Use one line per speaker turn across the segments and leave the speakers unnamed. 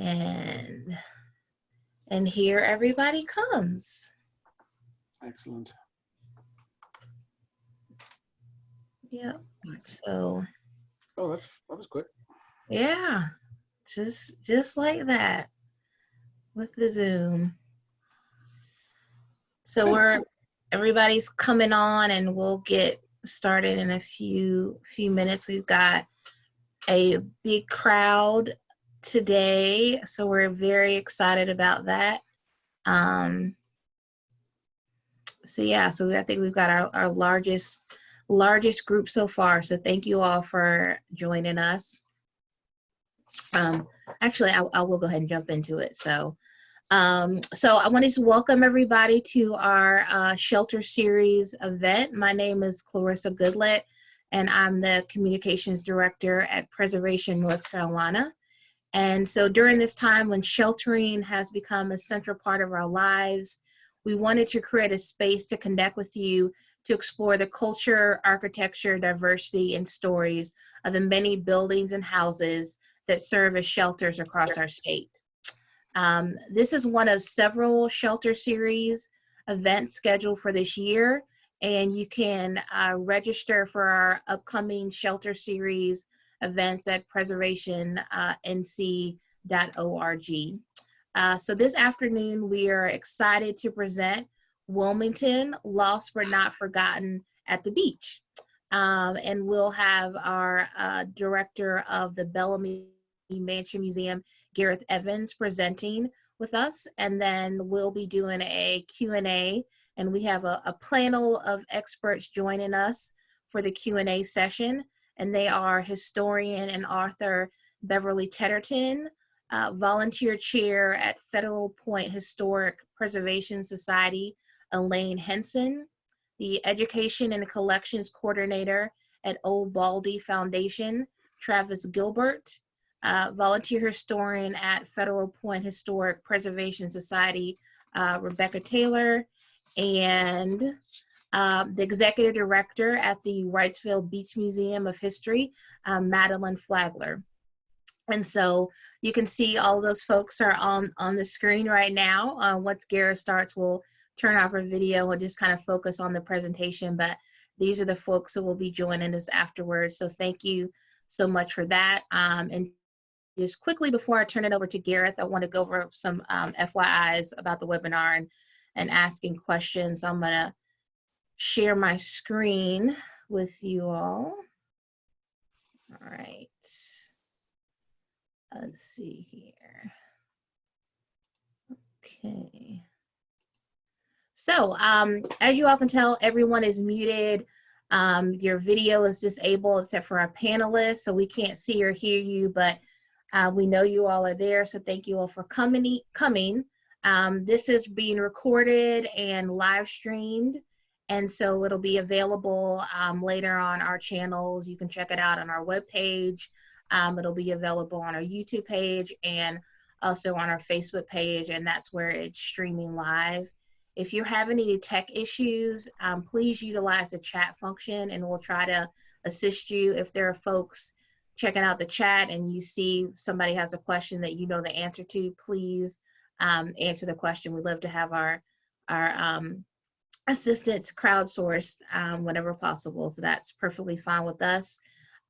And here everybody comes.
Excellent.
Yeah. So.
Oh, that was quick.
Yeah, just like that with the Zoom. So everybody's coming on, and we'll get started in a few minutes. We've got a big crowd today, so we're very excited about that. So yeah, so I think we've got our largest group so far. So thank you all for joining us. Actually, I will go ahead and jump into it. So I wanted to welcome everybody to our Shelter Series event. My name is Clarissa Goodlett, and I'm the Communications Director at Preservation North Carolina. And so during this time when sheltering has become a central part of our lives, we wanted to create a space to connect with you to explore the culture, architecture, diversity, and stories of the many buildings and houses that serve as shelters across our state. This is one of several Shelter Series events scheduled for this year, and you can register for our upcoming Shelter Series events at preservationnc.org. So this afternoon, we are excited to present Wilmington, Lost but Not Forgotten at the Beach. And we'll have our director of the Bellamy Mansion Museum, Gareth Evans, presenting with us, and then we'll be doing a Q&A, and we have a panel of experts joining us for the Q&A session, and they are historian and author Beverly Tetterton, volunteer chair at Federal Point Historic Preservation Society, Elaine Henson, the education and collections coordinator at Old Baldy Foundation, Travis Gilbert, volunteer historian at Federal Point Historic Preservation Society, Rebecca Taylor, and the executive director at the Wrightsville Beach Museum of History, Madeline Flagler. And so you can see all those folks are on the screen right now. Once Gareth starts, we'll turn off our video and just kind of focus on the presentation, but these are the folks who will be joining us afterwards. So thank you so much for that. And just quickly before I turn it over to Gareth, I want to go over some FYIs about the webinar and asking questions. So I'm going to share my screen with you all. All right. Let's see here. Okay. So as you all can tell, everyone is muted. Your video is disabled except for our panelists, so we can't see or hear you, but we know you all are there, so thank you all for coming. This is being recorded and live streamed, and so it'll be available later on our channels. You can check it out on our webpage. It'll be available on our YouTube page and also on our Facebook page, and that's where it's streaming live. If you're having any tech issues, please utilize the chat function, and we'll try to assist you. If there are folks checking out the chat and you see somebody has a question that you know the answer to, please answer the question. We'd love to have our assistants crowdsourced whenever possible, so that's perfectly fine with us.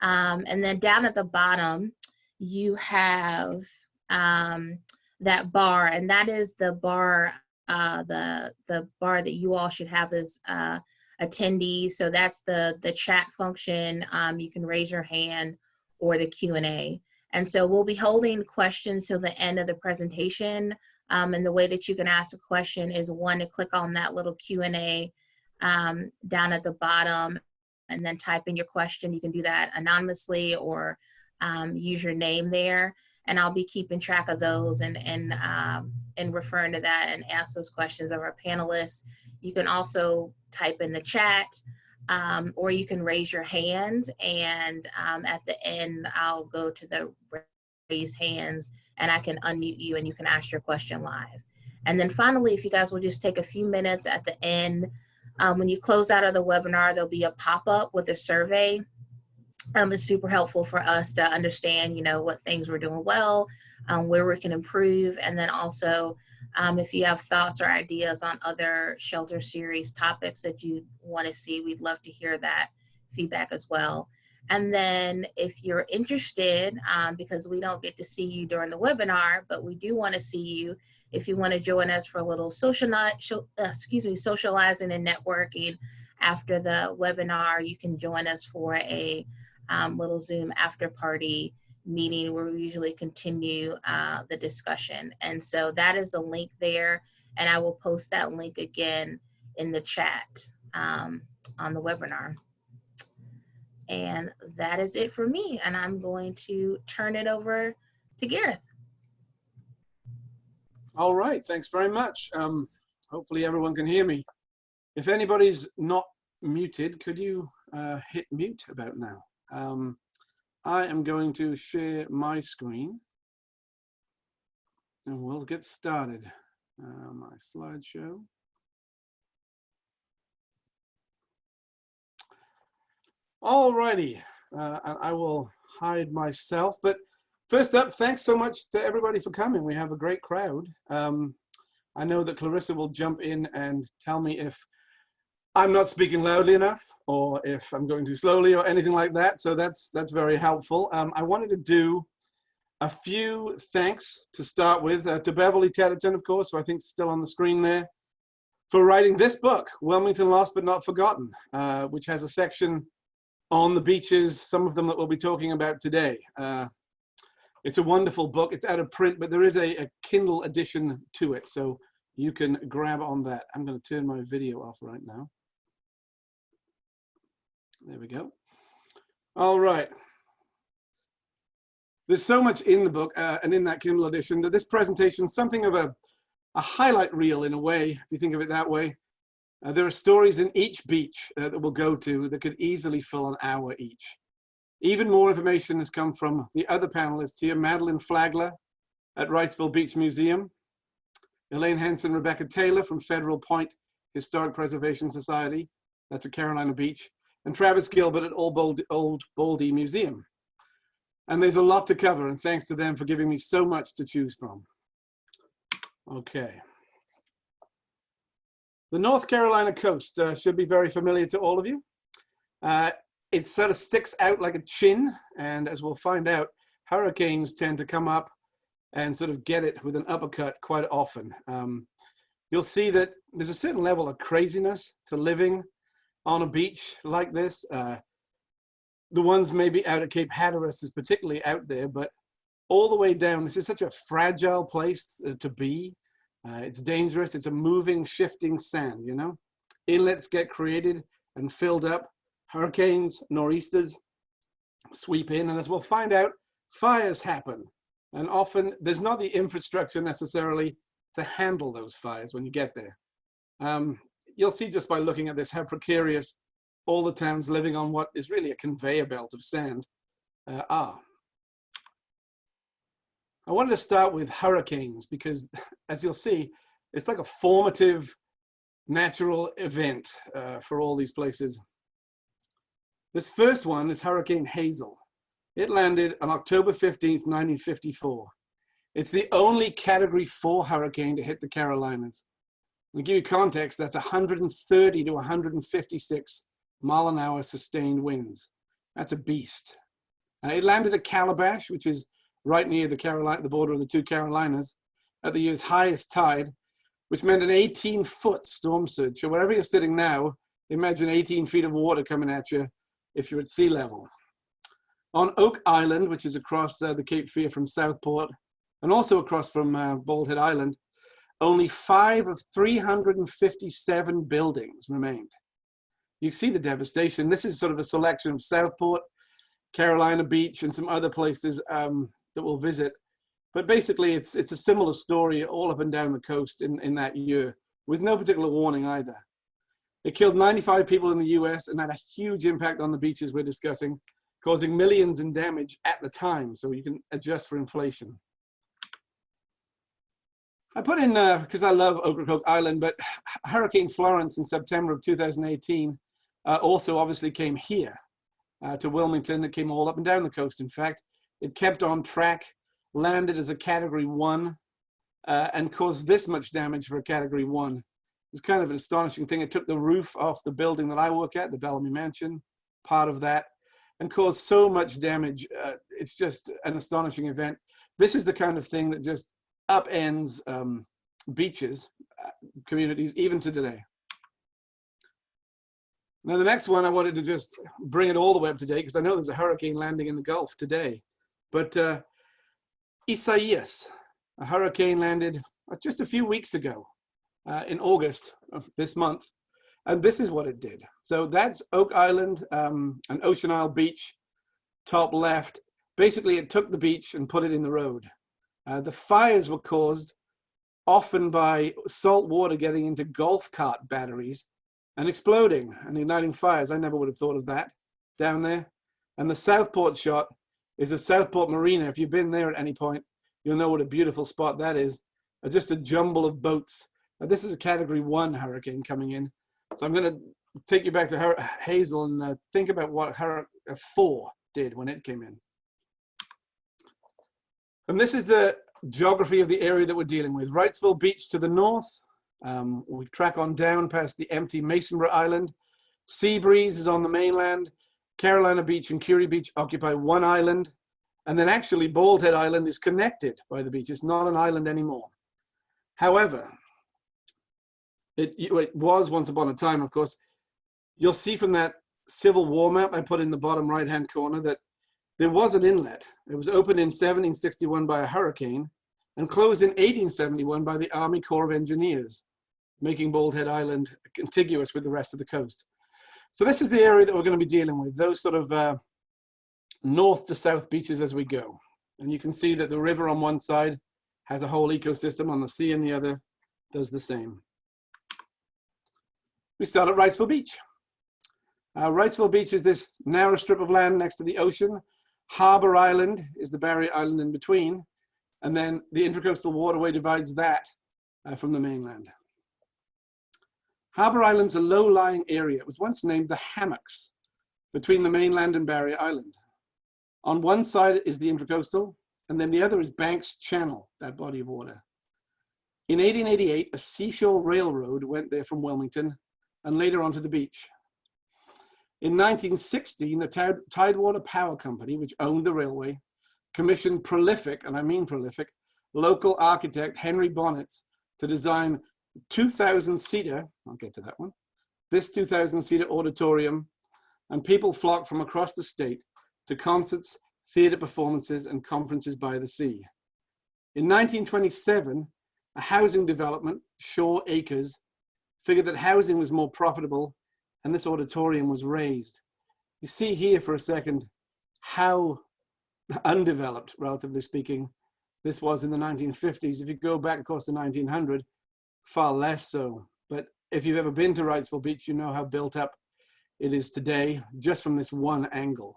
And then down at the bottom, you have that bar, and that is the bar, the bar that you all should have as attendees. So that's the chat function. You can raise your hand or the Q&A. And so we'll be holding questions till the end of the presentation. And the way that you can ask a question is, one, to click on that little Q&A down at the bottom and then type in your question. You can do that anonymously or use your name there. And I'll be keeping track of those and referring to that and ask those questions of our panelists. You can also type in the chat, or you can raise your hand, and at the end, I'll go to the raise hands and I can unmute you and you can ask your question live. And then finally, if you guys will just take a few minutes at the end, when you close out of the webinar, there'll be a pop-up with a survey. It's super helpful for us to understand, what things we're doing well, where we can improve, and then also if you have thoughts or ideas on other shelter series topics that you want to see, we'd love to hear that feedback as well. And then if you're interested, because we don't get to see you during the webinar, but we do want to see you, if you want to join us for a little socializing and networking after the webinar, you can join us for a little Zoom after party meeting where we usually continue the discussion. And so that is the link there. And I will post that link again in the chat on the webinar. And that is it for me. And I'm going to turn it over to Gareth.
All right, thanks very much. Hopefully everyone can hear me. If anybody's not muted, could you hit mute about now? I am going to share my screen and we'll get started. My slideshow. All righty, and I will hide myself, but first up, thanks so much to everybody for coming. We have a great crowd. I know that Clarissa will jump in and tell me if I'm not speaking loudly enough or if I'm going too slowly or anything like that. So that's very helpful. I wanted to do a few thanks to start with to Beverly Tetterton, of course, who I think is still on the screen there, for writing this book, Wilmington Lost But Not Forgotten, which has a section on the beaches, some of them that we'll be talking about today. It's a wonderful book. It's out of print, but there is a Kindle edition to it, so you can grab on that. I'm going to turn my video off right now. There we go. All right. There's so much in the book and in that Kindle edition that this presentation is something of a highlight reel in a way, if you think of it that way. There are stories in each beach that we'll go to that could easily fill an hour each. Even more information has come from the other panelists here, Madeline Flagler at Wrightsville Beach Museum, Elaine Henson, Rebecca Taylor from Federal Point Historic Preservation Society, that's at Carolina Beach, and Travis Gilbert at Old Baldy Museum. And there's a lot to cover, and thanks to them for giving me so much to choose from. Okay. The North Carolina coast should be very familiar to all of you. It sort of sticks out like a chin, and as we'll find out, hurricanes tend to come up and sort of get it with an uppercut quite often. You'll see that there's a certain level of craziness to living on a beach like this. The ones maybe out at Cape Hatteras is particularly out there, but all the way down, this is such a fragile place to be. It's dangerous. It's a moving, shifting sand, you know. Inlets get created and filled up. Hurricanes, nor'easters sweep in, and as we'll find out, fires happen. And often there's not the infrastructure necessarily to handle those fires when you get there. You'll see just by looking at this how precarious all the towns living on what is really a conveyor belt of sand are. I wanted to start with hurricanes because, as you'll see, it's like a formative natural event for all these places. This first one is Hurricane Hazel. It landed on October 15th, 1954. It's the only Category 4 hurricane to hit the Carolinas. To give you context, that's 130 to 156 mile-an-hour sustained winds. That's a beast. It landed at Calabash, which is right near the border of the two Carolinas, at the year's highest tide, which meant an 18-foot storm surge. So wherever you're sitting now, imagine 18 feet of water coming at you if you're at sea level. On Oak Island, which is across the Cape Fear from Southport, and also across from Bald Head Island, only 5 of 357 buildings remained. You see the devastation. This is sort of a selection of Southport, Carolina Beach, and some other places that we'll visit. But basically, it's a similar story all up and down the coast in that year, with no particular warning either. It killed 95 people in the US and had a huge impact on the beaches we're discussing, causing millions in damage at the time, so you can adjust for inflation. I put in, because I love Ocracoke Island, but Hurricane Florence in September of 2018 also obviously came here. to Wilmington. It came all up and down the coast, in fact. It kept on track, landed as a Category 1, and caused this much damage for a Category 1. It's kind of an astonishing thing. It took the roof off the building that I work at, the Bellamy Mansion, part of that, and caused so much damage. It's just an astonishing event. This is the kind of thing that just upends beaches, communities, even to today. Now, the next one, I wanted to just bring it all the way up to date because I know there's a hurricane landing in the Gulf today. But Isaias, a hurricane landed just a few weeks ago in August of this month. And this is what it did. So that's Oak Island and Ocean Isle Beach, top left. Basically, it took the beach and put it in the road. The fires were caused often by salt water getting into golf cart batteries and exploding and igniting fires. I never would have thought of that down there. And the Southport shot is of Southport Marina. If you've been there at any point, you'll know what a beautiful spot that is. Just a jumble of boats. This is a Category 1 hurricane coming in. So I'm going to take you back to Hazel and think about what Hurricane 4 did when it came in. And this is the geography of the area that we're dealing with. Wrightsville Beach to the north. We track on down past the empty Masonboro Island. Seabreeze is on the mainland. Carolina Beach and Curie Beach occupy one island. And then actually Bald Head Island is connected by the beach. It's not an island anymore. However, it was once upon a time, of course. You'll see from that Civil War map I put in the bottom right-hand corner that there was an inlet. It was opened in 1761 by a hurricane and closed in 1871 by the Army Corps of Engineers, making Bald Head Island contiguous with the rest of the coast. So this is the area that we're going to be dealing with, those sort of north to south beaches as we go. And you can see that the river on one side has a whole ecosystem, on the sea and the other does the same. We start at Wrightsville Beach. Wrightsville Beach is this narrow strip of land next to the ocean. Harbor Island is the barrier island in between. And then the Intracoastal Waterway divides that from the mainland. Harbor Island's a low-lying area. It was once named the Hammocks between the mainland and Barrier Island. On one side is the Intracoastal, and then the other is Banks Channel, that body of water. In 1888, a seashore railroad went there from Wilmington and later onto the beach. In 1916, the Tidewater Power Company, which owned the railway, commissioned prolific, and I mean prolific, local architect Henry Bonnets to design 2,000-seater, I'll get to that one, this 2,000-seater auditorium, and people flocked from across the state to concerts, theater performances, and conferences by the sea. In 1927, a housing development, Shore Acres, figured that housing was more profitable, and this auditorium was raised. You see here for a second how undeveloped, relatively speaking, this was in the 1950s. If you go back, of course, to 1900, far less so. But if you've ever been to Wrightsville Beach, you know how built up it is today, just from this one angle.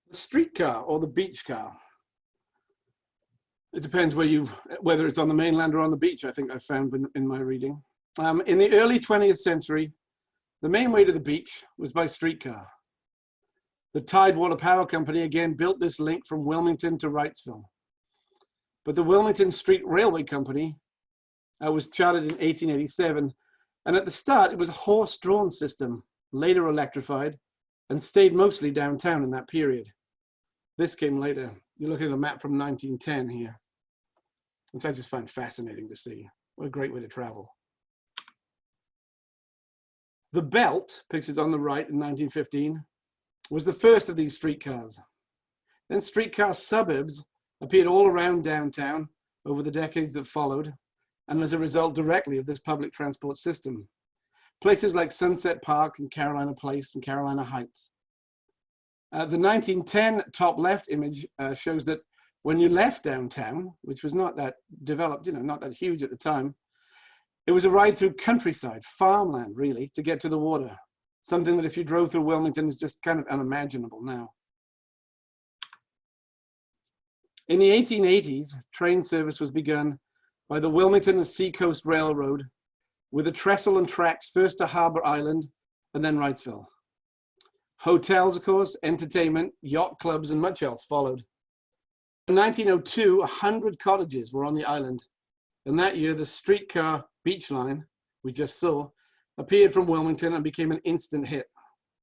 The streetcar or the beach car. It depends whether it's on the mainland or on the beach, I think I found in my reading. In the early 20th century, the main way to the beach was by streetcar. The Tidewater Power Company again built this link from Wilmington to Wrightsville. But the Wilmington Street Railway Company was chartered in 1887. And at the start, it was a horse-drawn system, later electrified, and stayed mostly downtown in that period. This came later. You're looking at a map from 1910 here, which I just find fascinating to see. What a great way to travel. The Belt, pictured on the right in 1915, was the first of these streetcars. Then streetcar suburbs appeared all around downtown over the decades that followed, and as a result directly of this public transport system. Places like Sunset Park and Carolina Place and Carolina Heights. The 1910 top left image shows that when you left downtown, which was not that developed, not that huge at the time, it was a ride through countryside, farmland really, to get to the water. Something that if you drove through Wilmington is just kind of unimaginable now. In the 1880s, train service was begun by the Wilmington and Seacoast Railroad with a trestle and tracks first to Harbor Island and then Wrightsville. Hotels, of course, entertainment, yacht clubs, and much else followed. In 1902, 100 cottages were on the island. And that year, the streetcar beach line we just saw appeared from Wilmington and became an instant hit,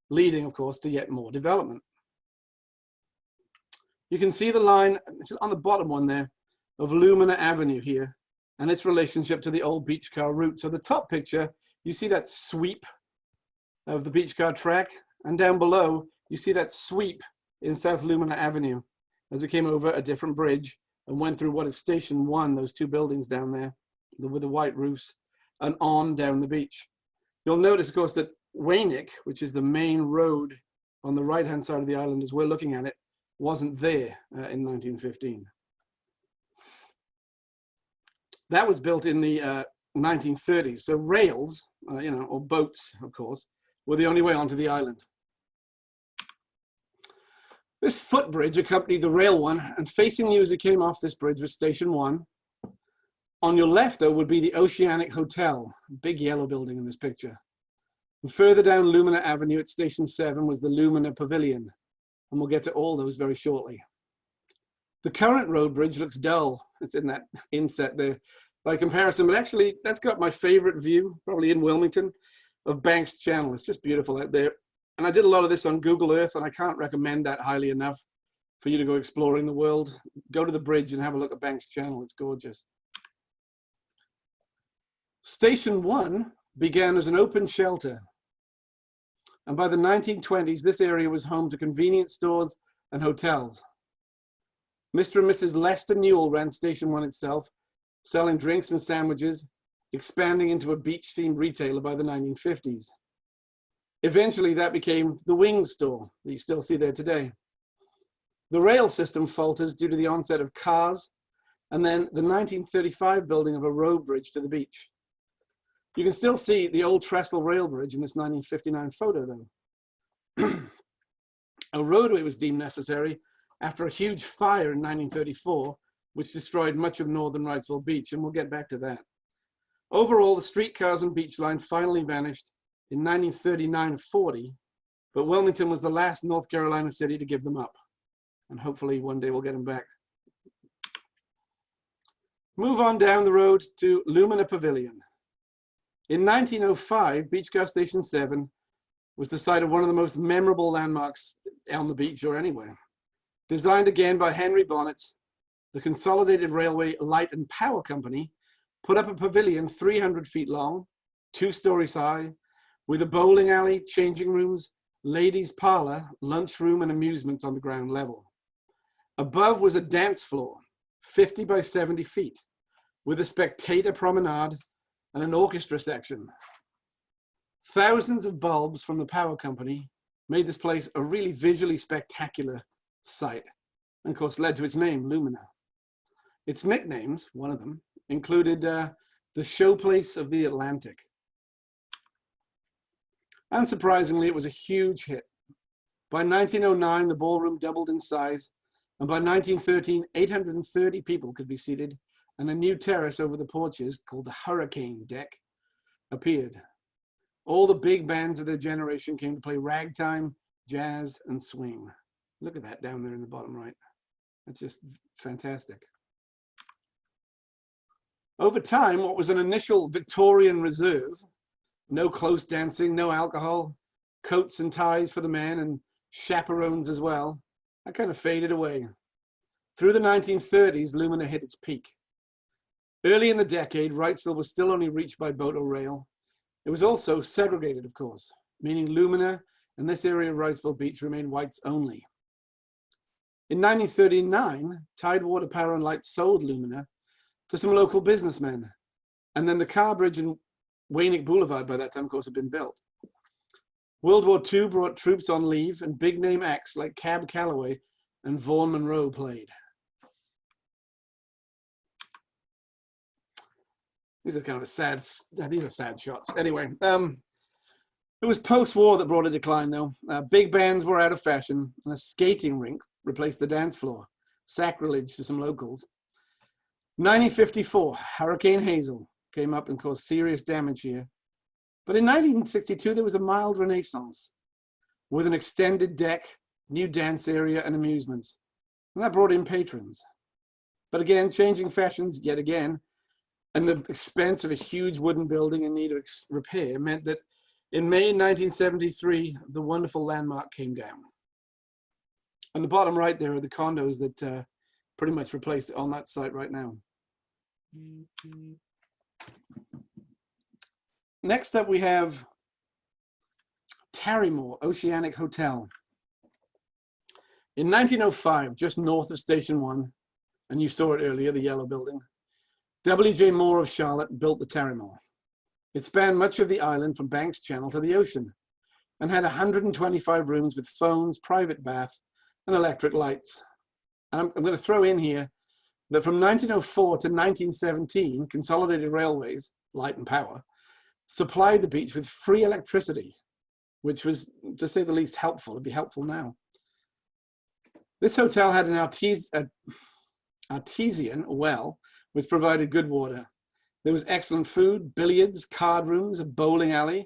leading, of course, to yet more development. You can see the line on the bottom one there of Lumina Avenue here and its relationship to the old beach car route. So the top picture, you see that sweep of the beach car track, and down below, you see that sweep in South Lumina Avenue as it came over a different bridge and went through what is Station 1, those two buildings down there with the white roofs, and on down the beach. You'll notice, of course, that Waynick, which is the main road on the right-hand side of the island as we're looking at it, wasn't there in 1915. That was built in the 1930s. So rails, or boats, of course, were the only way onto the island. This footbridge accompanied the rail one, and facing you as you came off this bridge was Station 1. On your left, though, would be the Oceanic Hotel, big yellow building in this picture. And further down Lumina Avenue at Station 7 was the Lumina Pavilion, and we'll get to all those very shortly. The current road bridge looks dull. It's in that inset there by comparison, but actually that's got my favorite view, probably in Wilmington, of Banks Channel. It's just beautiful out there. And I did a lot of this on Google Earth, and I can't recommend that highly enough for you to go exploring the world. Go to the bridge and have a look at Banks Channel. It's gorgeous. Station 1 began as an open shelter. And by the 1920s, this area was home to convenience stores and hotels. Mr. and Mrs. Lester Newell ran Station 1 itself, selling drinks and sandwiches, expanding into a beach-themed retailer by the 1950s. Eventually, that became the Wings store that you still see there today. The rail system falters due to the onset of cars, and then the 1935 building of a road bridge to the beach. You can still see the old trestle rail bridge in this 1959 photo, though. A roadway was deemed necessary after a huge fire in 1934, which destroyed much of northern Wrightsville Beach, and we'll get back to that. Overall, the streetcars and beach line finally vanished in 1939-40, but Wilmington was the last North Carolina city to give them up, and hopefully one day we'll get them back. Move on down the road to Lumina Pavilion. In 1905, Beach Car Station 7 was the site of one of the most memorable landmarks on the beach or anywhere. Designed again by Henry Bonnets, the Consolidated Railway Light and Power Company put up a pavilion 300 feet long, 2 stories high, with a bowling alley, changing rooms, ladies' parlor, lunchroom, and amusements on the ground level. Above was a dance floor, 50 by 70 feet, with a spectator promenade and an orchestra section. Thousands of bulbs from the power company made this place a really visually spectacular sight, and of course led to its name, Lumina. Its nicknames, one of them, included the showplace of the Atlantic. Unsurprisingly, it was a huge hit. By 1909, the ballroom doubled in size, and by 1913, 830 people could be seated, and a new terrace over the porches called the Hurricane Deck appeared. All the big bands of their generation came to play ragtime, jazz, and swing. Look at that down there in the bottom right. That's just fantastic. Over time, what was an initial Victorian reserve, no close dancing, no alcohol, coats and ties for the men, and chaperones as well, that kind of faded away. Through the 1930s, Lumina hit its peak. Early in the decade, Wrightsville was still only reached by boat or rail. It was also segregated, of course, meaning Lumina and this area of Wrightsville Beach remained whites only. In 1939, Tidewater Power and Light sold Lumina to some local businessmen. And then the car bridge and Waynick Boulevard by that time, of course, had been built. World War II brought troops on leave, and big name acts like Cab Calloway and Vaughn Monroe played. These are kind of these are sad shots. Anyway, it was post-war that brought a decline, though. Big bands were out of fashion, and a skating rink replaced the dance floor. Sacrilege to some locals. 1954, Hurricane Hazel came up and caused serious damage here. But in 1962, there was a mild renaissance with an extended deck, new dance area, and amusements. And that brought in patrons. But again, changing fashions yet again, and the expense of a huge wooden building in need of repair meant that in May 1973, the wonderful landmark came down. On the bottom right there are the condos that pretty much replaced it on that site right now. Next up, we have Tarrymore Oceanic Hotel. In 1905, just north of Station 1, and you saw it earlier, the yellow building, W.J. Moore of Charlotte built the Tarrymore. It spanned much of the island from Banks Channel to the ocean and had 125 rooms with phones, private bath, and electric lights. I'm going to throw in here that from 1904 to 1917, Consolidated Railways, Light and Power, supplied the beach with free electricity, which was, to say the least, helpful. It'd be helpful now. This hotel had an artesian well, which provided good water. There was excellent food, billiards, card rooms, a bowling alley,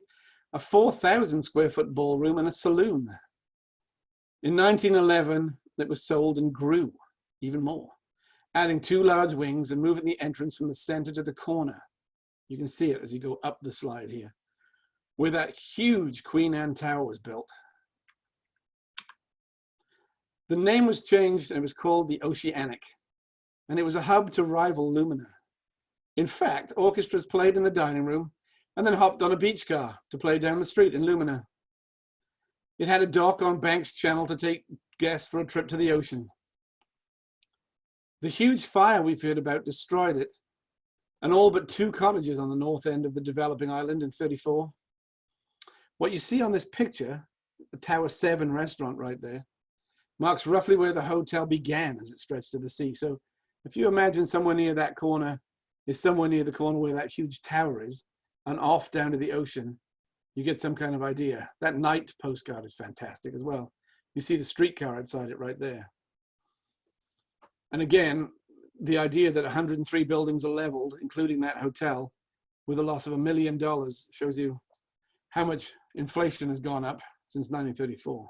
a 4,000 square foot ballroom, and a saloon. In 1911, it was sold and grew even more, adding 2 large wings and moving the entrance from the center to the corner. You can see it as you go up the slide here, where that huge Queen Anne Tower was built. The name was changed and it was called the Oceanic, and it was a hub to rival Lumina. In fact, orchestras played in the dining room and then hopped on a beach car to play down the street in Lumina. It had a dock on Banks Channel to take guests for a trip to the ocean. The huge fire we've heard about destroyed it, and all but 2 cottages on the north end of the developing island in 34. What you see on this picture, the Tower 7 restaurant right there, marks roughly where the hotel began as it stretched to the sea. So if you imagine somewhere near that corner is somewhere near the corner where that huge tower is, and off down to the ocean, you get some kind of idea. That night postcard is fantastic as well. You see the streetcar outside it right there. And again, the idea that 103 buildings are leveled, including that hotel, with a loss of $1 million shows you how much inflation has gone up since 1934.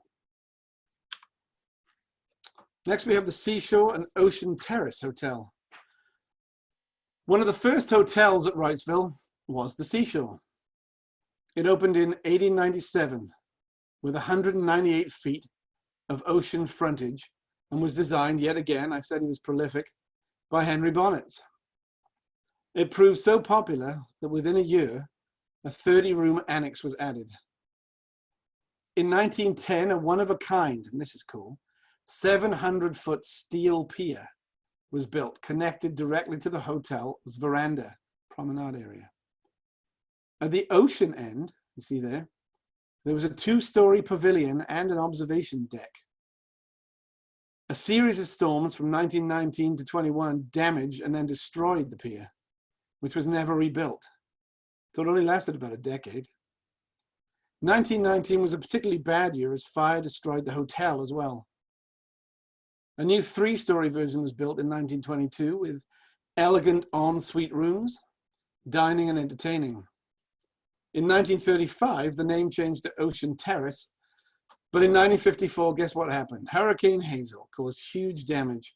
Next, we have the Seashore and Ocean Terrace Hotel. One of the first hotels at Wrightsville was the Seashore. It opened in 1897 with 198 feet of ocean frontage and was designed, yet again, I said he was prolific, by Henry Bonnets. It proved so popular that within a year, a 30-room annex was added. In 1910, a one-of-a-kind, and this is cool, 700-foot steel pier was built, connected directly to the hotel's veranda, promenade area. At the ocean end, you see there was a 2-story pavilion and an observation deck. A series of storms from 1919 to 21 damaged and then destroyed the pier, which was never rebuilt. So it only lasted about a decade. 1919 was a particularly bad year as fire destroyed the hotel as well. A new 3-story version was built in 1922 with elegant ensuite rooms, dining and entertaining. In 1935, the name changed to Ocean Terrace, but in 1954, guess what happened? Hurricane Hazel caused huge damage.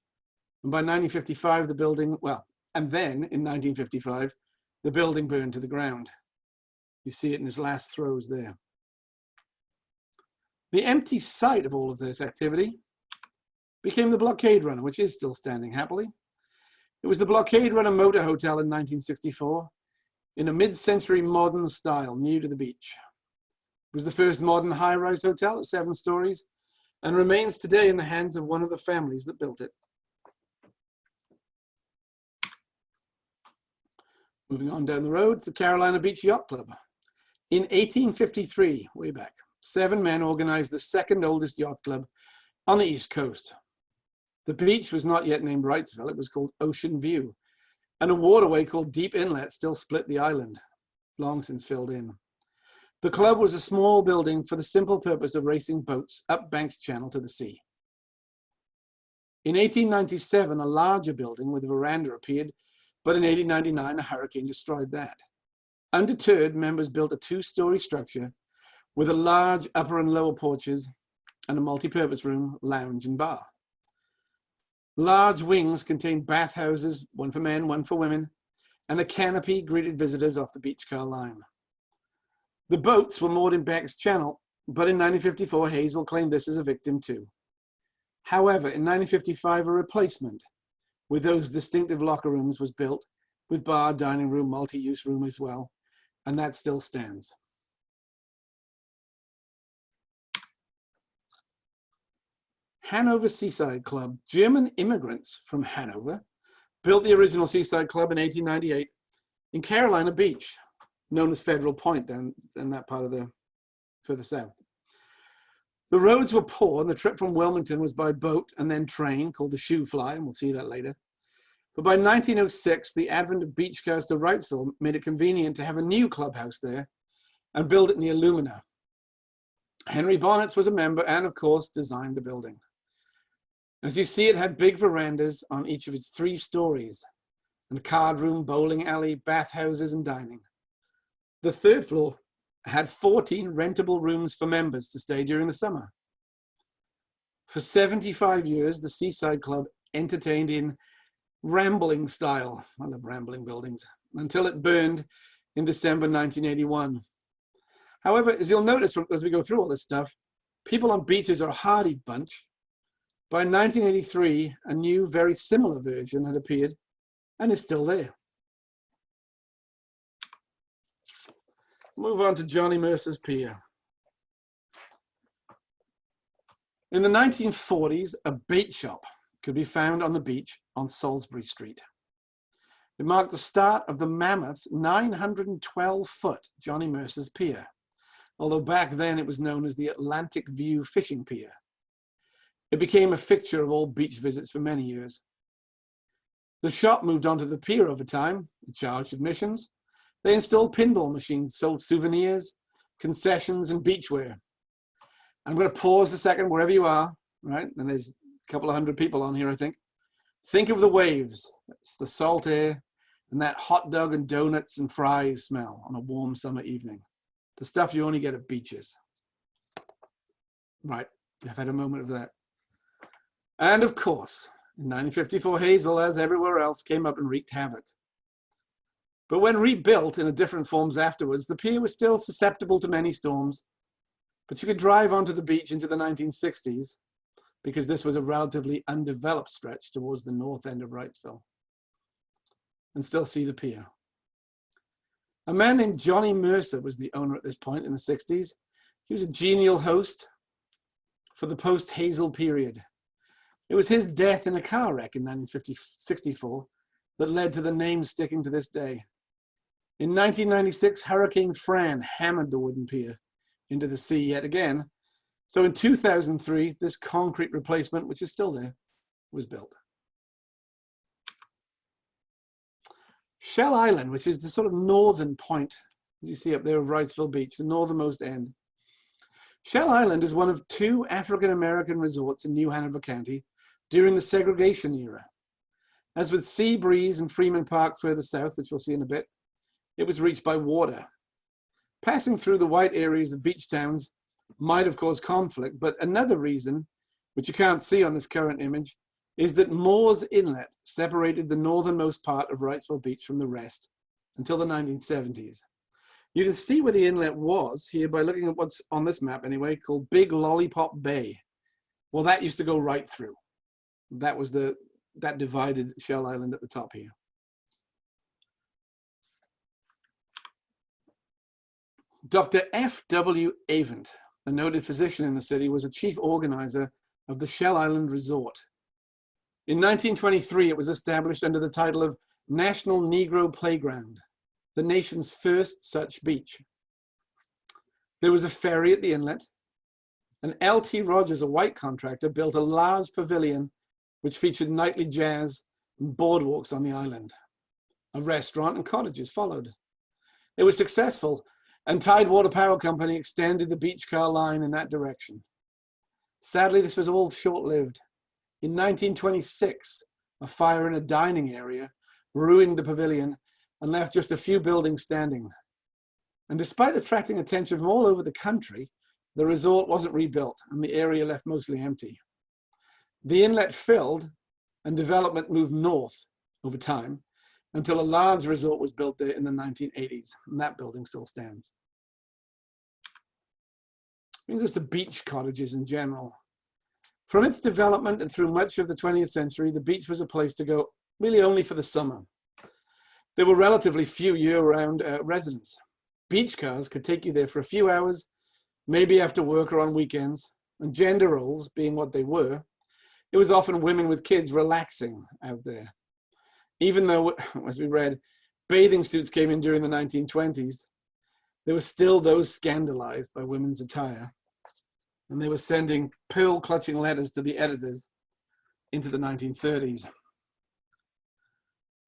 And by 1955, the building, and then in 1955, the building burned to the ground. You see it in his last throes there. The empty site of all of this activity became the Blockade Runner, which is still standing happily. It was the Blockade Runner Motor Hotel in 1964 in a mid-century modern style, new to the beach. It was the first modern high-rise hotel at 7 stories and remains today in the hands of one of the families that built it. Moving on down the road to Carolina Beach Yacht Club. In 1853, way back, 7 men organized the second oldest yacht club on the East Coast. The beach was not yet named Wrightsville, it was called Ocean View, and a waterway called Deep Inlet still split the island, long since filled in. The club was a small building for the simple purpose of racing boats up Banks Channel to the sea. In 1897, a larger building with a veranda appeared, but in 1899, a hurricane destroyed that. Undeterred, members built a two-story structure with a large upper and lower porches and a multi-purpose room, lounge, and bar. Large wings contained bathhouses, one for men, one for women, and a canopy greeted visitors off the beach car line. The boats were moored in Beck's Channel, but in 1954, Hazel claimed this as a victim too. However, in 1955, a replacement with those distinctive locker rooms was built, with bar, dining room, multi-use room as well, and that still stands. Hanover Seaside Club. German immigrants from Hanover built the original Seaside Club in 1898 in Carolina Beach, known as Federal Point down in that part of the further south. The roads were poor, and the trip from Wilmington was by boat and then train, called the Shoe Fly, and we'll see that later. But by 1906, the advent of beach cars to Wrightsville made it convenient to have a new clubhouse there and build it near Lumina. Henry Bonnets was a member and, of course, designed the building. As you see, it had big verandas on each of its 3 stories, and a card room, bowling alley, bathhouses, and dining. The 3rd floor had 14 rentable rooms for members to stay during the summer. For 75 years, the Seaside Club entertained in rambling style. I love rambling buildings. Until it burned in December 1981. However, as you'll notice as we go through all this stuff, people on beaches are a hardy bunch. By 1983, a new, very similar version had appeared and is still there. Move on to Johnny Mercer's Pier. In the 1940s, a bait shop could be found on the beach on Salisbury Street. It marked the start of the mammoth 912-foot Johnny Mercer's Pier, although back then it was known as the Atlantic View Fishing Pier. It became a fixture of all beach visits for many years. The shop moved onto the pier over time. It charged admissions. They installed pinball machines, sold souvenirs, concessions, and beachwear. I'm going to pause a second wherever you are, right? And there's a couple of hundred people on here, I think. Think of the waves. That's the salt air and that hot dog and donuts and fries smell on a warm summer evening. The stuff you only get at beaches. Right, I've had a moment of that. And of course, in 1954, Hazel, as everywhere else, came up and wreaked havoc. But when rebuilt in different forms afterwards, the pier was still susceptible to many storms. But you could drive onto the beach into the 1960s, because this was a relatively undeveloped stretch towards the north end of Wrightsville, and still see the pier. A man named Johnny Mercer was the owner at this point in the 60s. He was a genial host for the post-Hazel period. It was his death in a car wreck in 1964 that led to the name sticking to this day. In 1996, Hurricane Fran hammered the wooden pier into the sea yet again. So in 2003, this concrete replacement, which is still there, was built. Shell Island, which is the sort of northern point, as you see up there of Wrightsville Beach, the northernmost end. Shell Island is one of 2 African-American resorts in New Hanover County during the segregation era. As with Sea Breeze and Freeman Park further south, which we'll see in a bit, it was reached by water. Passing through the white areas of beach towns might have caused conflict, but another reason, which you can't see on this current image, is that Moore's Inlet separated the northernmost part of Wrightsville Beach from the rest until the 1970s. You can see where the inlet was here by looking at what's on this map anyway, called Big Lollipop Bay. Well, that used to go right through. That was that divided Shell Island at the top here. Dr. F.W. Avent, a noted physician in the city, was a chief organizer of the Shell Island Resort. In 1923, it was established under the title of National Negro Playground, the nation's first such beach. There was a ferry at the inlet, and L.T. Rogers, a white contractor, built a large pavilion which featured nightly jazz and boardwalks on the island. A restaurant and cottages followed. It was successful, and Tidewater Power Company extended the beach car line in that direction. Sadly, this was all short-lived. In 1926, a fire in a dining area ruined the pavilion and left just a few buildings standing. And despite attracting attention from all over the country, the resort wasn't rebuilt and the area left mostly empty. The inlet filled and development moved north over time until a large resort was built there in the 1980s, and that building still stands. Brings us to beach cottages in general. From its development and through much of the 20th century, the beach was a place to go really only for the summer. There were relatively few year-round residents. Beach cars could take you there for a few hours, maybe after work or on weekends, and gender roles being what they were, it was often women with kids relaxing out there. Even though, as we read, bathing suits came in during the 1920s, there were still those scandalized by women's attire, and they were sending pearl-clutching letters to the editors into the 1930s.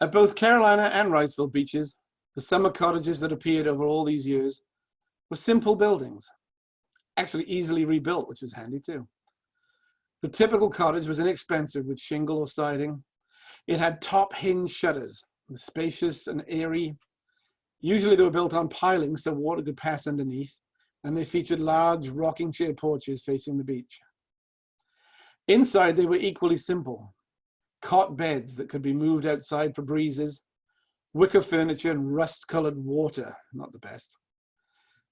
At both Carolina and Wrightsville beaches, the summer cottages that appeared over all these years were simple buildings, actually easily rebuilt, which is handy too. The typical cottage was inexpensive with shingle or siding. It had top hinge shutters, spacious and airy. Usually they were built on pilings so water could pass underneath, and they featured large rocking chair porches facing the beach. Inside they were equally simple. Cot beds that could be moved outside for breezes, wicker furniture and rust-colored water, not the best.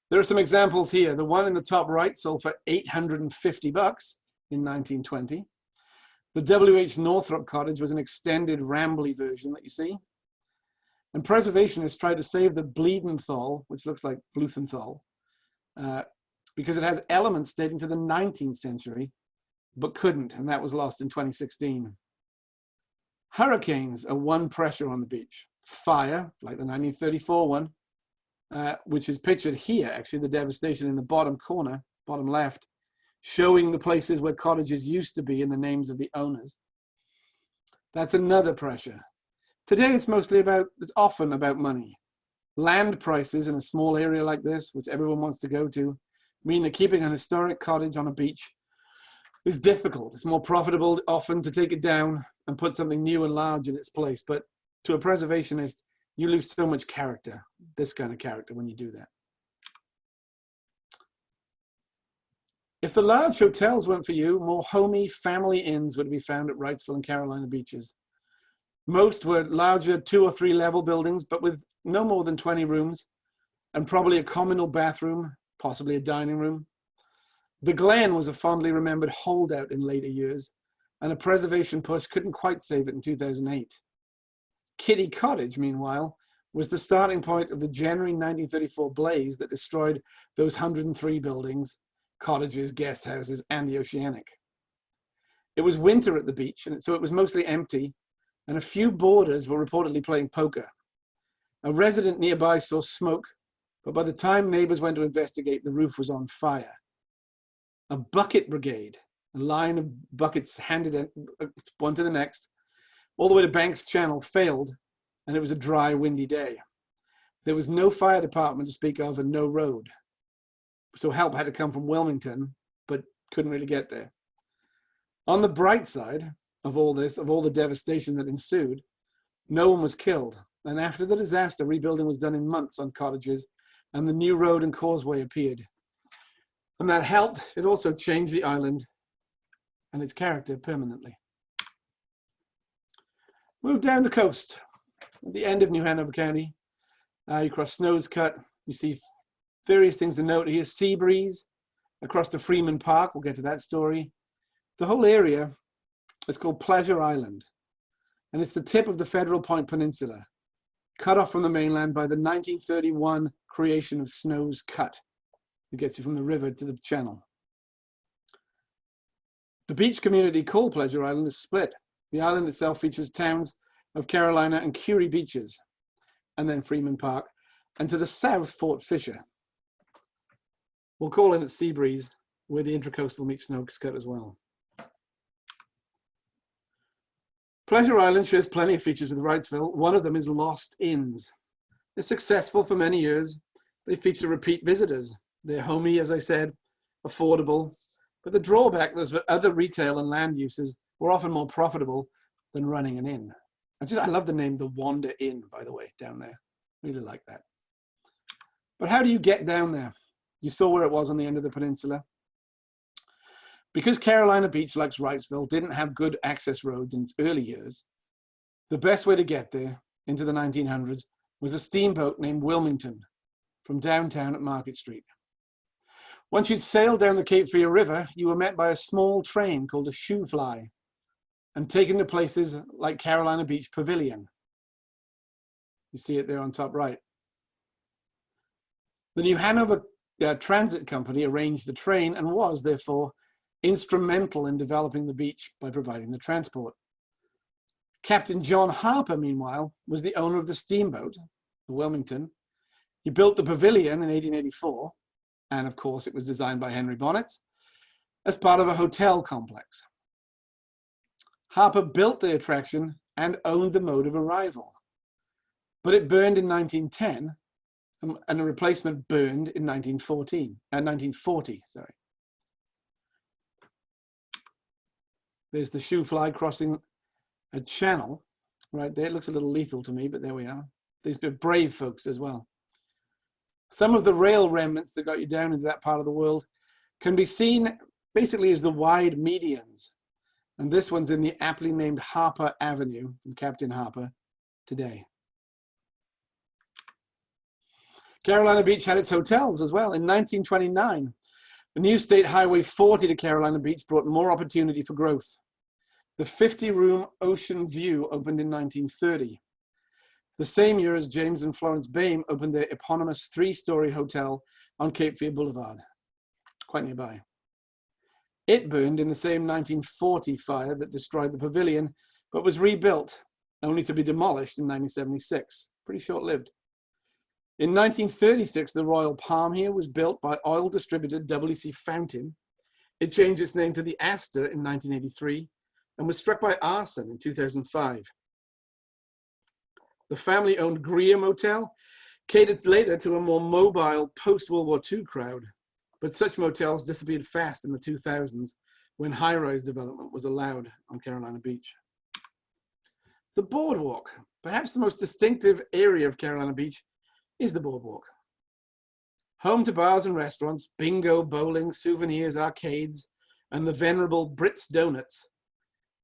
There are some examples here. The one in the top right sold for $850 in 1920. The W.H. Northrop cottage was an extended rambly version that you see. And preservationists tried to save the Bleedenthal, which looks like Bluthenthal, because it has elements dating to the 19th century, but couldn't, and that was lost in 2016. Hurricanes are one pressure on the beach. Fire, like the 1934 one, which is pictured here, actually the devastation in the bottom corner, bottom left, showing the places where cottages used to be and the names of the owners. That's another pressure. Today it's often about money. Land prices in a small area like this, which everyone wants to go to, mean that keeping an historic cottage on a beach is difficult. It's more profitable often to take it down and put something new and large in its place. But to a preservationist, you lose so much character, this kind of character, when you do that. If the large hotels weren't for you, more homey family inns would be found at Wrightsville and Carolina beaches. Most were larger 2 or 3 level buildings, but with no more than 20 rooms, and probably a communal bathroom, possibly a dining room. The Glen was a fondly remembered holdout in later years, and a preservation push couldn't quite save it in 2008. Kitty Cottage, meanwhile, was the starting point of the January 1934 blaze that destroyed those 103 buildings, cottages, guest houses, and the Oceanic. It was winter at the beach, and so it was mostly empty, and a few boarders were reportedly playing poker. A resident nearby saw smoke, but by the time neighbors went to investigate, the roof was on fire. A bucket brigade, a line of buckets handed in, one to the next, all the way to Banks Channel, failed, and it was a dry, windy day. There was no fire department to speak of and no road. So help had to come from Wilmington, but couldn't really get there. On the bright side of all this, of all the devastation that ensued, no one was killed. And after the disaster, rebuilding was done in months on cottages, and the new road and causeway appeared. And that helped. It also changed the island and its character permanently. Move down the coast. At the end of New Hanover County, you cross Snow's Cut. You see various things to note here. Sea breeze across to Freeman Park. We'll get to that story. The whole area is called Pleasure Island, and it's the tip of the Federal Point Peninsula, cut off from the mainland by the 1931 creation of Snow's Cut. It gets you from the river to the channel. The beach community called Pleasure Island is split. The island itself features towns of Carolina and Curie beaches, and then Freeman Park, and to the south, Fort Fisher. We'll call it Sea Breeze, where the Intracoastal meets Snow's Cut as well. Pleasure Island shares plenty of features with Wrightsville. One of them is Lost Inns. They're successful for many years. They feature repeat visitors. They're homey, as I said, affordable. But the drawback was that other retail and land uses were often more profitable than running an inn. I love the name, the Wander Inn, by the way, down there. Really like that. But how do you get down there? You saw where it was on the end of the peninsula. Because Carolina Beach, like Wrightsville, didn't have good access roads in its early years, the best way to get there into the 1900s was a steamboat named Wilmington from downtown at Market Street. Once you'd sailed down the Cape Fear River, you were met by a small train called a shoe fly and taken to places like Carolina Beach Pavilion. You see it there on top right. The New Hanover Transit Company arranged the train and was, therefore, instrumental in developing the beach by providing the transport. Captain John Harper, meanwhile, was the owner of the steamboat, the Wilmington. He built the pavilion in 1884, and of course it was designed by Henry Bonnet, as part of a hotel complex. Harper built the attraction and owned the mode of arrival, but it burned in 1910, and a replacement burned in 1940. There's the shoe fly crossing a channel right there. It looks a little lethal to me, but there we are. These are brave folks as well. Some of the rail remnants that got you down into that part of the world can be seen basically as the wide medians. And this one's in the aptly named Harper Avenue from Captain Harper today. Carolina Beach had its hotels as well. In 1929, the new State Highway 40 to Carolina Beach brought more opportunity for growth. The 50-room Ocean View opened in 1930. The same year as James and Florence Boehm opened their eponymous 3-story hotel on Cape Fear Boulevard, quite nearby. It burned in the same 1940 fire that destroyed the pavilion, but was rebuilt, only to be demolished in 1976. Pretty short-lived. In 1936, the Royal Palm here was built by oil distributor W.C. Fountain. It changed its name to the Astor in 1983 and was struck by arson in 2005. The family-owned Greer Motel catered later to a more mobile post-World War II crowd, but such motels disappeared fast in the 2000s when high-rise development was allowed on Carolina Beach. The boardwalk, perhaps the most distinctive area of Carolina Beach, is the boardwalk. Home to bars and restaurants, bingo, bowling, souvenirs, arcades, and the venerable Brits Donuts.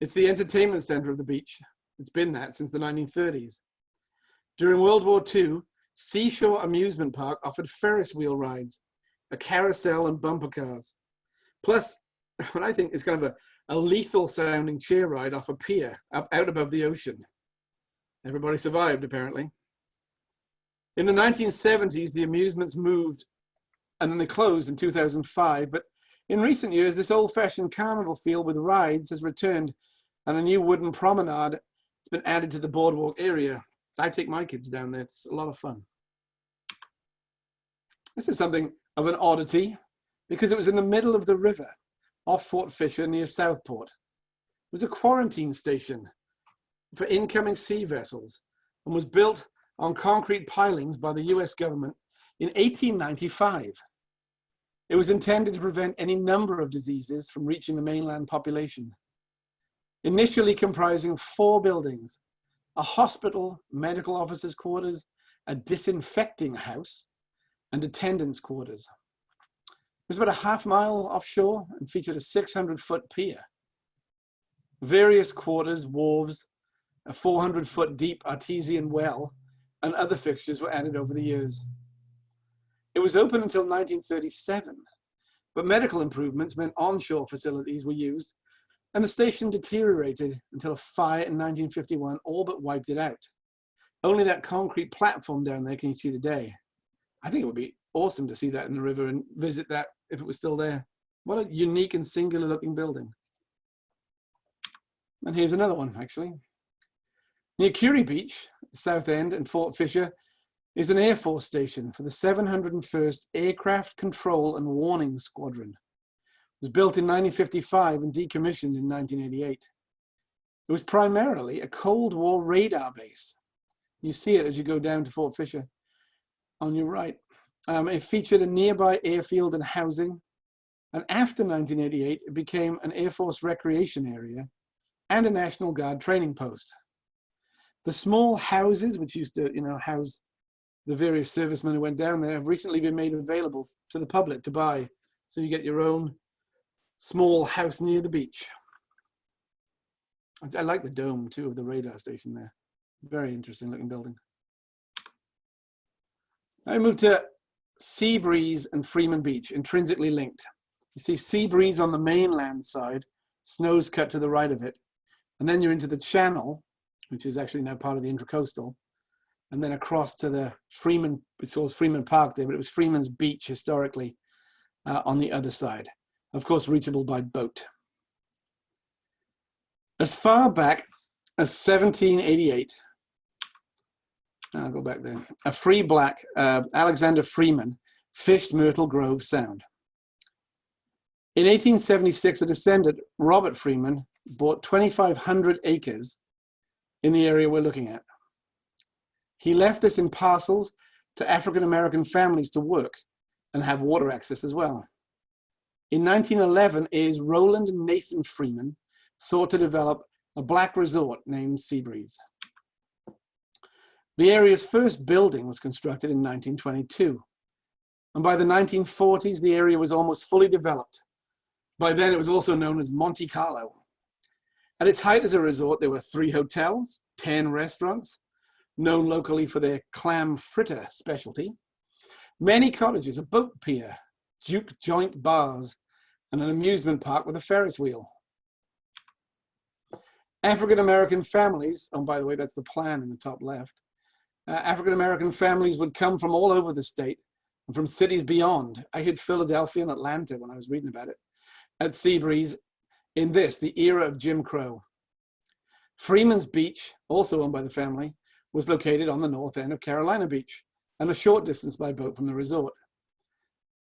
It's the entertainment center of the beach. It's been that since the 1930s. During World War II, Seashore Amusement Park offered Ferris wheel rides, a carousel, and bumper cars. Plus, what I think is kind of a lethal sounding chair ride off a pier up out above the ocean. Everybody survived, apparently. In the 1970s, the amusements moved and then they closed in 2005. But in recent years, this old-fashioned carnival feel with rides has returned, and a new wooden promenade has been added to the boardwalk area. I take my kids down there. It's a lot of fun. This is something of an oddity because it was in the middle of the river off Fort Fisher near Southport. It was a quarantine station for incoming sea vessels and was built on concrete pilings by the US government in 1895. It was intended to prevent any number of diseases from reaching the mainland population. Initially comprising 4 buildings, a hospital, medical officers' quarters, a disinfecting house, and attendants' quarters. It was about a half-mile offshore and featured a 600-foot pier. Various quarters, wharves, a 400-foot deep artesian well, and other fixtures were added over the years. It was open until 1937, but medical improvements meant onshore facilities were used, and the station deteriorated until a fire in 1951 all but wiped it out. Only that concrete platform down there can you see today. I think it would be awesome to see that in the river and visit that if it was still there. What a unique and singular looking building. And here's another one, actually. Near Curie Beach, South End, and Fort Fisher is an Air Force station for the 701st Aircraft Control and Warning Squadron. It was built in 1955 and decommissioned in 1988. It was primarily a Cold War radar base. You see it as you go down to Fort Fisher on your right. It featured a nearby airfield and housing. And after 1988, it became an Air Force recreation area and a National Guard training post. The small houses, which used to, house the various servicemen who went down there have recently been made available to the public to buy. So you get your own small house near the beach. I like the dome too of the radar station there. Very interesting looking building. I moved to Seabreeze and Freeman Beach, intrinsically linked. You see Seabreeze on the mainland side, Snow's Cut to the right of it. And then you're into the channel, which is actually now part of the Intracoastal. And then across to the Freeman, it was Freeman Park there, but it was Freeman's Beach historically on the other side. Of course, reachable by boat. As far back as 1788, I'll go back there, a free black, Alexander Freeman, fished Myrtle Grove Sound. In 1876, a descendant, Robert Freeman, bought 2,500 acres in the area we're looking at. He left this in parcels to African-American families to work and have water access as well. In 1911, heirs Roland and Nathan Freeman sought to develop a black resort named Seabreeze. The area's first building was constructed in 1922. And by the 1940s, the area was almost fully developed. By then, it was also known as Monte Carlo. At its height as a resort, there were 3 hotels, 10 restaurants, known locally for their clam fritter specialty, many cottages, a boat pier, juke joint bars, and an amusement park with a Ferris wheel. African-American families, oh, by the way, that's the plan in the top left, African-American families would come from all over the state and from cities beyond. I hit Philadelphia and Atlanta when I was reading about it, at Seabreeze in the era of Jim Crow. Freeman's Beach, also owned by the family, was located on the north end of Carolina Beach and a short distance by boat from the resort.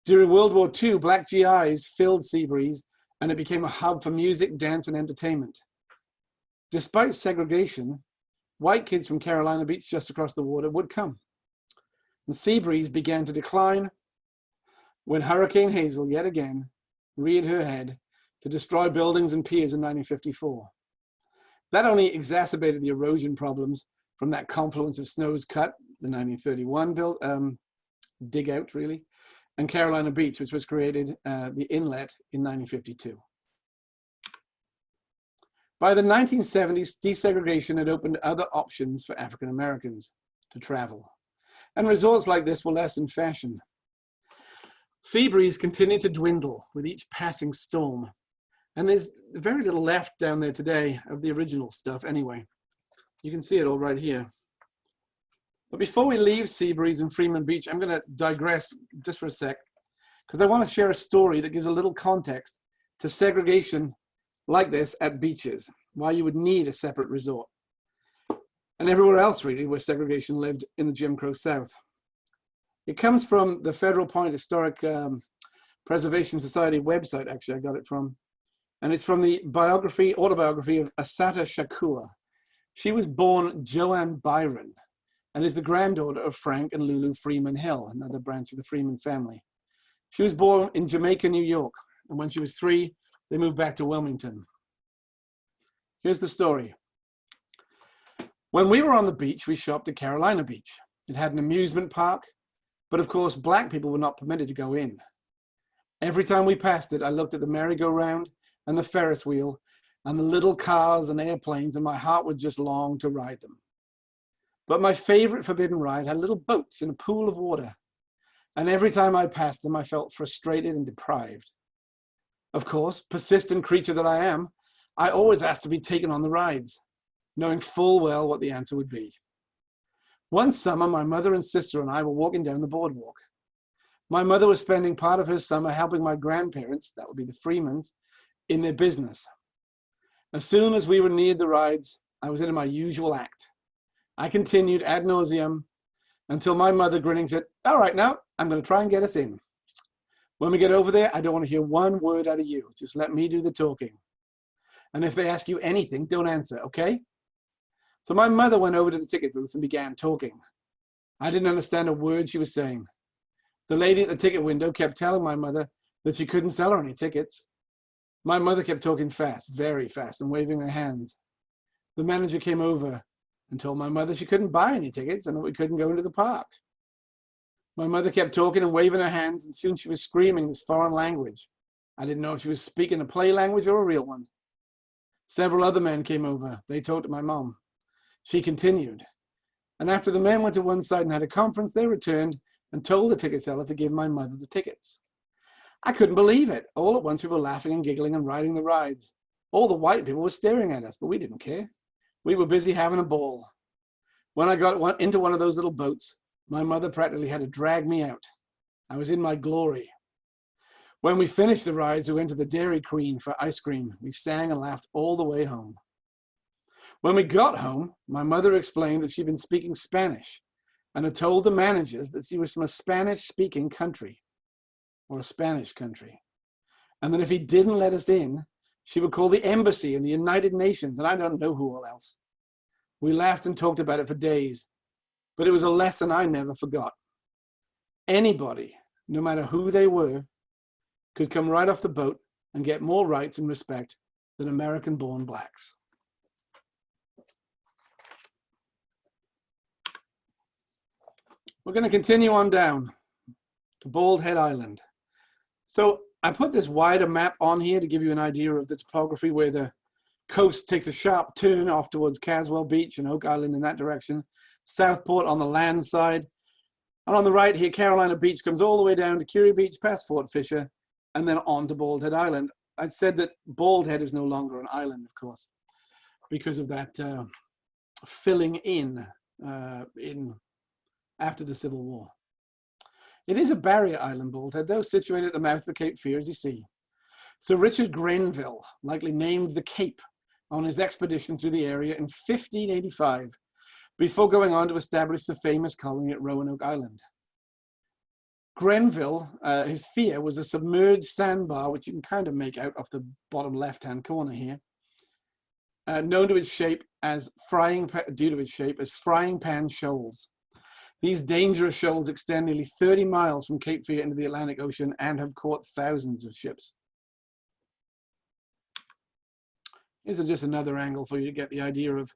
During World War II, black GIs filled Seabreeze and it became a hub for music, dance, and entertainment. Despite segregation, white kids from Carolina Beach just across the water would come. And Seabreeze began to decline when Hurricane Hazel yet again reared her head to destroy buildings and piers in 1954. That only exacerbated the erosion problems from that confluence of Snow's Cut, the 1931 dig out really, and Carolina Beach, which was created, the inlet, in 1952. By the 1970s, desegregation had opened other options for African Americans to travel, and resorts like this were less in fashion. Seabreeze continued to dwindle with each passing storm, and there's very little left down there today of the original stuff anyway. You can see it all right here. But before we leave Seabreeze and Freeman Beach, I'm going to digress just for a sec, because I want to share a story that gives a little context to segregation like this at beaches, why you would need a separate resort, and everywhere else really where segregation lived in the Jim Crow South. It comes from the Federal Point Historic Preservation Society website, actually I got it from, and it's from the autobiography of Assata Shakur. She was born Joanne Byron and is the granddaughter of Frank and Lulu Freeman Hill, another branch of the Freeman family. She was born in Jamaica, New York, and when she was 3, they moved back to Wilmington. Here's the story. When we were on the beach, we shopped at Carolina Beach. It had an amusement park, but of course, black people were not permitted to go in. Every time we passed it, I looked at the merry-go-round and the Ferris wheel and the little cars and airplanes, and my heart would just long to ride them. But my favorite forbidden ride had little boats in a pool of water, and every time I passed them, I felt frustrated and deprived. Of course, persistent creature that I am, I always asked to be taken on the rides, knowing full well what the answer would be. One summer, my mother and sister and I were walking down the boardwalk. My mother was spending part of her summer helping my grandparents, that would be the Freemans, in their business. As soon as we were near the rides, I was in my usual act. I continued ad nauseum until my mother, grinning, said, "All right, now I'm going to try and get us in. When we get over there, I don't want to hear one word out of you. Just let me do the talking. And if they ask you anything, don't answer, okay?" So my mother went over to the ticket booth and began talking. I didn't understand a word she was saying. The lady at the ticket window kept telling my mother that she couldn't sell her any tickets. My mother kept talking fast, very fast, and waving her hands. The manager came over and told my mother she couldn't buy any tickets and that we couldn't go into the park. My mother kept talking and waving her hands, and soon she was screaming this foreign language. I didn't know if she was speaking a play language or a real one. Several other men came over. They talked to my mom. She continued. And after the men went to one side and had a conference, they returned and told the ticket seller to give my mother the tickets. I couldn't believe it. All at once we were laughing and giggling and riding the rides. All the white people were staring at us, but we didn't care. We were busy having a ball. When I got into one of those little boats, my mother practically had to drag me out. I was in my glory. When we finished the rides, we went to the Dairy Queen for ice cream. We sang and laughed all the way home. When we got home, my mother explained that she'd been speaking Spanish and had told the managers that she was from a Spanish-speaking country, or a Spanish country, and that if he didn't let us in, she would call the embassy and the United Nations, and I don't know who all else. We laughed and talked about it for days, but it was a lesson I never forgot. Anybody, no matter who they were, could come right off the boat and get more rights and respect than American-born blacks. We're going to continue on down to Bald Head Island. So I put this wider map on here to give you an idea of the topography, where the coast takes a sharp turn off towards Caswell Beach and Oak Island in that direction, Southport on the land side, and on the right here, Carolina Beach comes all the way down to Curie Beach, past Fort Fisher, and then on to Bald Head Island. I said that Bald Head is no longer an island, of course, because of that filling in after the Civil War. It is a barrier island, Bald Head, though, situated at the mouth of Cape Fear, as you see. Sir Richard Grenville likely named the Cape on his expedition through the area in 1585, before going on to establish the famous colony at Roanoke Island. Grenville, his fear was a submerged sandbar, which you can kind of make out off the bottom left-hand corner here, known to its shape as frying pan shoals. These dangerous shoals extend nearly 30 miles from Cape Fear into the Atlantic Ocean and have caught thousands of ships. Here's just another angle for you to get the idea of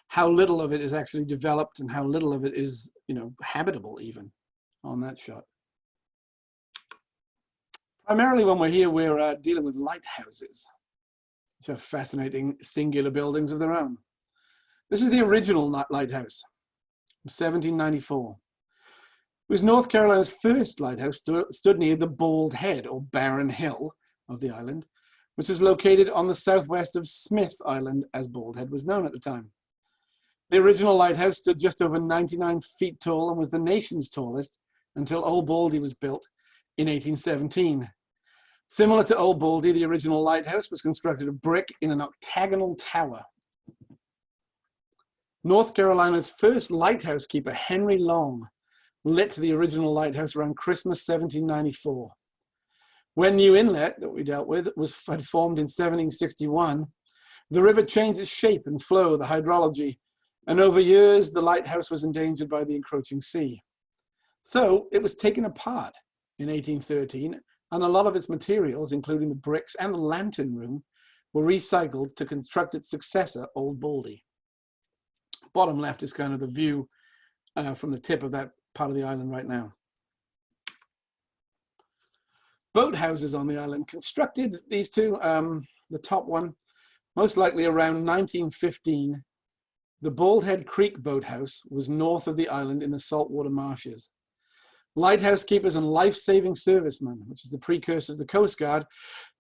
how little of it is actually developed and how little of it is, habitable even on that shot. Primarily when we're here, we're dealing with lighthouses, which are fascinating singular buildings of their own. This is the original lighthouse from 1794. It was North Carolina's first lighthouse, stood near the Bald Head, or Barren Hill, of the island, which is located on the southwest of Smith Island, as Bald Head was known at the time. The original lighthouse stood just over 99 feet tall and was the nation's tallest until Old Baldy was built in 1817. Similar to Old Baldy, the original lighthouse was constructed of brick in an octagonal tower. North Carolina's first lighthouse keeper, Henry Long, lit the original lighthouse around Christmas 1794. When New Inlet, that we dealt with, had formed in 1761, the river changed its shape and flow, the hydrology, and over years the lighthouse was endangered by the encroaching sea. So it was taken apart in 1813, and a lot of its materials, including the bricks and the lantern room, were recycled to construct its successor, Old Baldy. Bottom left is kind of the view from the tip of that part of the island right now. Boathouses on the island, constructed these two, the top one, most likely around 1915. The Bald Head Creek Boathouse was north of the island in the saltwater marshes. Lighthouse keepers and life-saving servicemen, which is the precursor of the Coast Guard,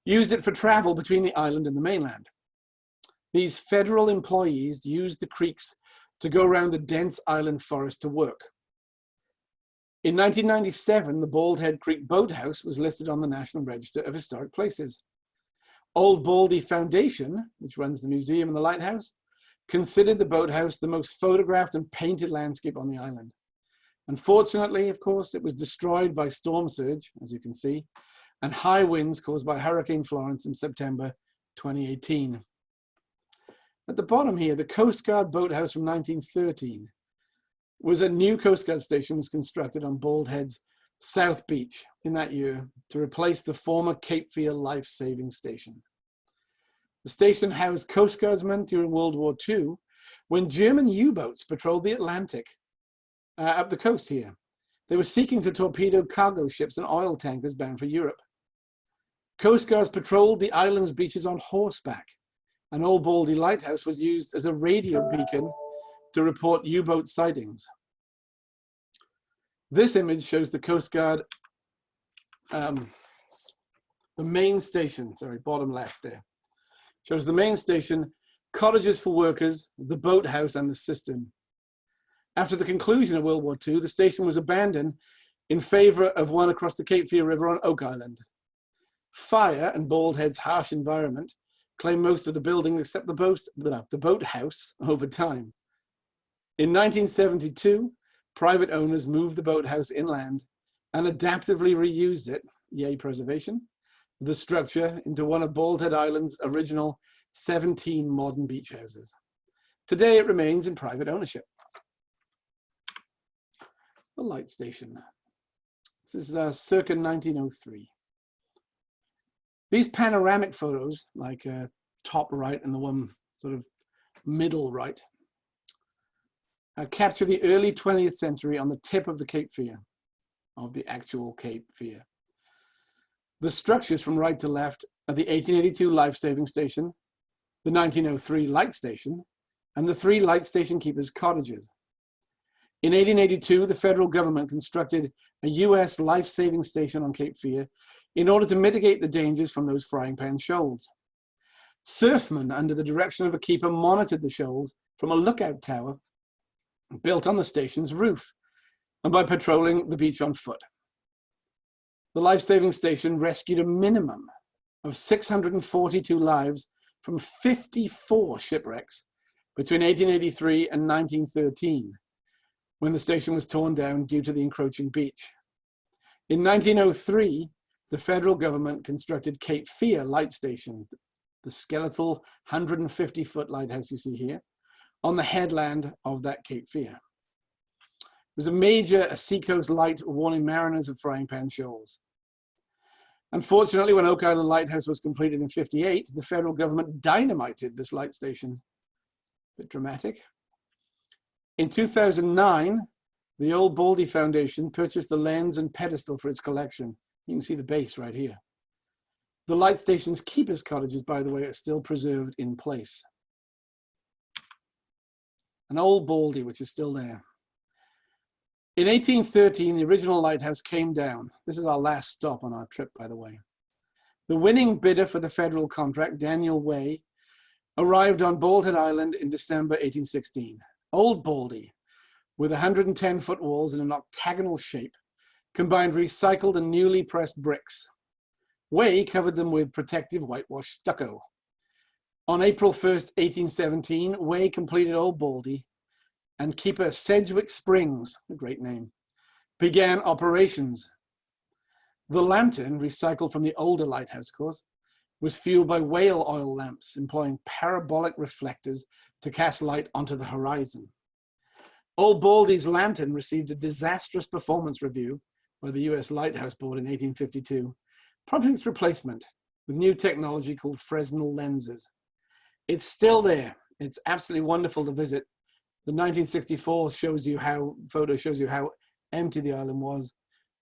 used it for travel between the island and the mainland. These federal employees used the creeks to go around the dense island forest to work. In 1997, the Bald Head Creek Boathouse was listed on the National Register of Historic Places. Old Baldy Foundation, which runs the museum and the lighthouse, considered the boathouse the most photographed and painted landscape on the island. Unfortunately, of course, it was destroyed by storm surge, as you can see, and high winds caused by Hurricane Florence in September 2018. At the bottom here, the Coast Guard boathouse from 1913 was a new Coast Guard station was constructed on Bald Head's South Beach in that year to replace the former Cape Fear life-saving station. The station housed Coast Guardsmen during World War II when German U-boats patrolled the Atlantic up the coast here. They were seeking to torpedo cargo ships and oil tankers bound for Europe. Coast Guards patrolled the island's beaches on horseback. An Old Baldy lighthouse was used as a radio beacon to report U-boat sightings. This image shows the Coast Guard, the main station, sorry, bottom left there. Shows the main station, cottages for workers, the boathouse, and the cistern. After the conclusion of World War II, the station was abandoned in favor of one across the Cape Fear River on Oak Island. Fire and Bald Head's harsh environment claimed most of the building except the boathouse over time. In 1972, private owners moved the boathouse inland and adaptively reused it, yay preservation, the structure into one of Bald Head Island's original 17 modern beach houses. Today it remains in private ownership. The light station. This is circa 1903. These panoramic photos, like top right and the one sort of middle right, capture the early 20th century on the tip of the Cape Fear, of the actual Cape Fear. The structures from right to left are the 1882 life-saving station, the 1903 light station, and the 3 light station keepers' cottages. In 1882, the federal government constructed a US life-saving station on Cape Fear in order to mitigate the dangers from those frying pan shoals. Surfmen, under the direction of a keeper, monitored the shoals from a lookout tower built on the station's roof, and by patrolling the beach on foot. The life-saving station rescued a minimum of 642 lives from 54 shipwrecks between 1883 and 1913, when the station was torn down due to the encroaching beach. In 1903, the federal government constructed Cape Fear Light Station, the skeletal 150-foot lighthouse you see here, on the headland of that Cape Fear. It was a major seacoast light warning mariners of frying pan shoals. Unfortunately, when Oak Island Lighthouse was completed in '58, the federal government dynamited this light station. A bit dramatic. In 2009, the Old Baldy Foundation purchased the lens and pedestal for its collection. You can see the base right here. The light station's keepers' cottages, by the way, are still preserved in place. An Old Baldy, which is still there. In 1813, the original lighthouse came down. This is our last stop on our trip, by the way. The winning bidder for the federal contract, Daniel Way, arrived on Bald Head Island in December 1816. Old Baldy, with 110-foot walls in an octagonal shape, combined recycled and newly pressed bricks. Way covered them with protective whitewash stucco. On April 1st, 1817, Way completed Old Baldy, and keeper Sedgwick Springs, a great name, began operations. The lantern, recycled from the older lighthouse, of course, was fueled by whale oil lamps, employing parabolic reflectors to cast light onto the horizon. Old Baldy's lantern received a disastrous performance review by the US Lighthouse Board in 1852, prompting its replacement with new technology called Fresnel lenses. It's still there. It's absolutely wonderful to visit. The 1964 photo shows you how empty the island was,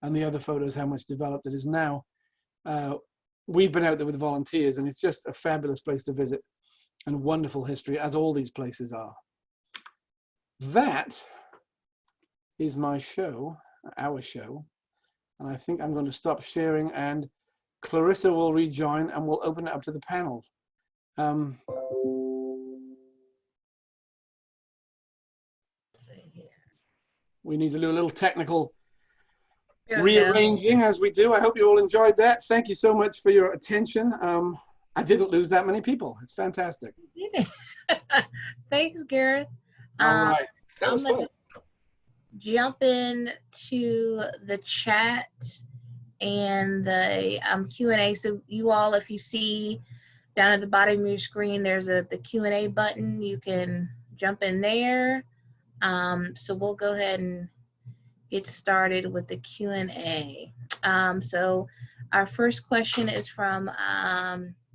and the other photos how much developed it is now. We've been out there with volunteers, and it's just a fabulous place to visit and wonderful history, as all these places are. That is my show, our show, and I think I'm going to stop sharing, and Clarissa will rejoin, and we'll open it up to the panel. We need to do a little technical rearranging as we do. I hope you all enjoyed that. Thank you so much for your attention. I didn't lose that many people. It's fantastic.
Thanks, Gareth.
All right. That was fun.
Jump in to the chat and the Q&A. So you all, if you see down at the bottom of your screen, there's the Q&A button. You can jump in there. So we'll go ahead and get started with the Q&A. So our first question is from, let's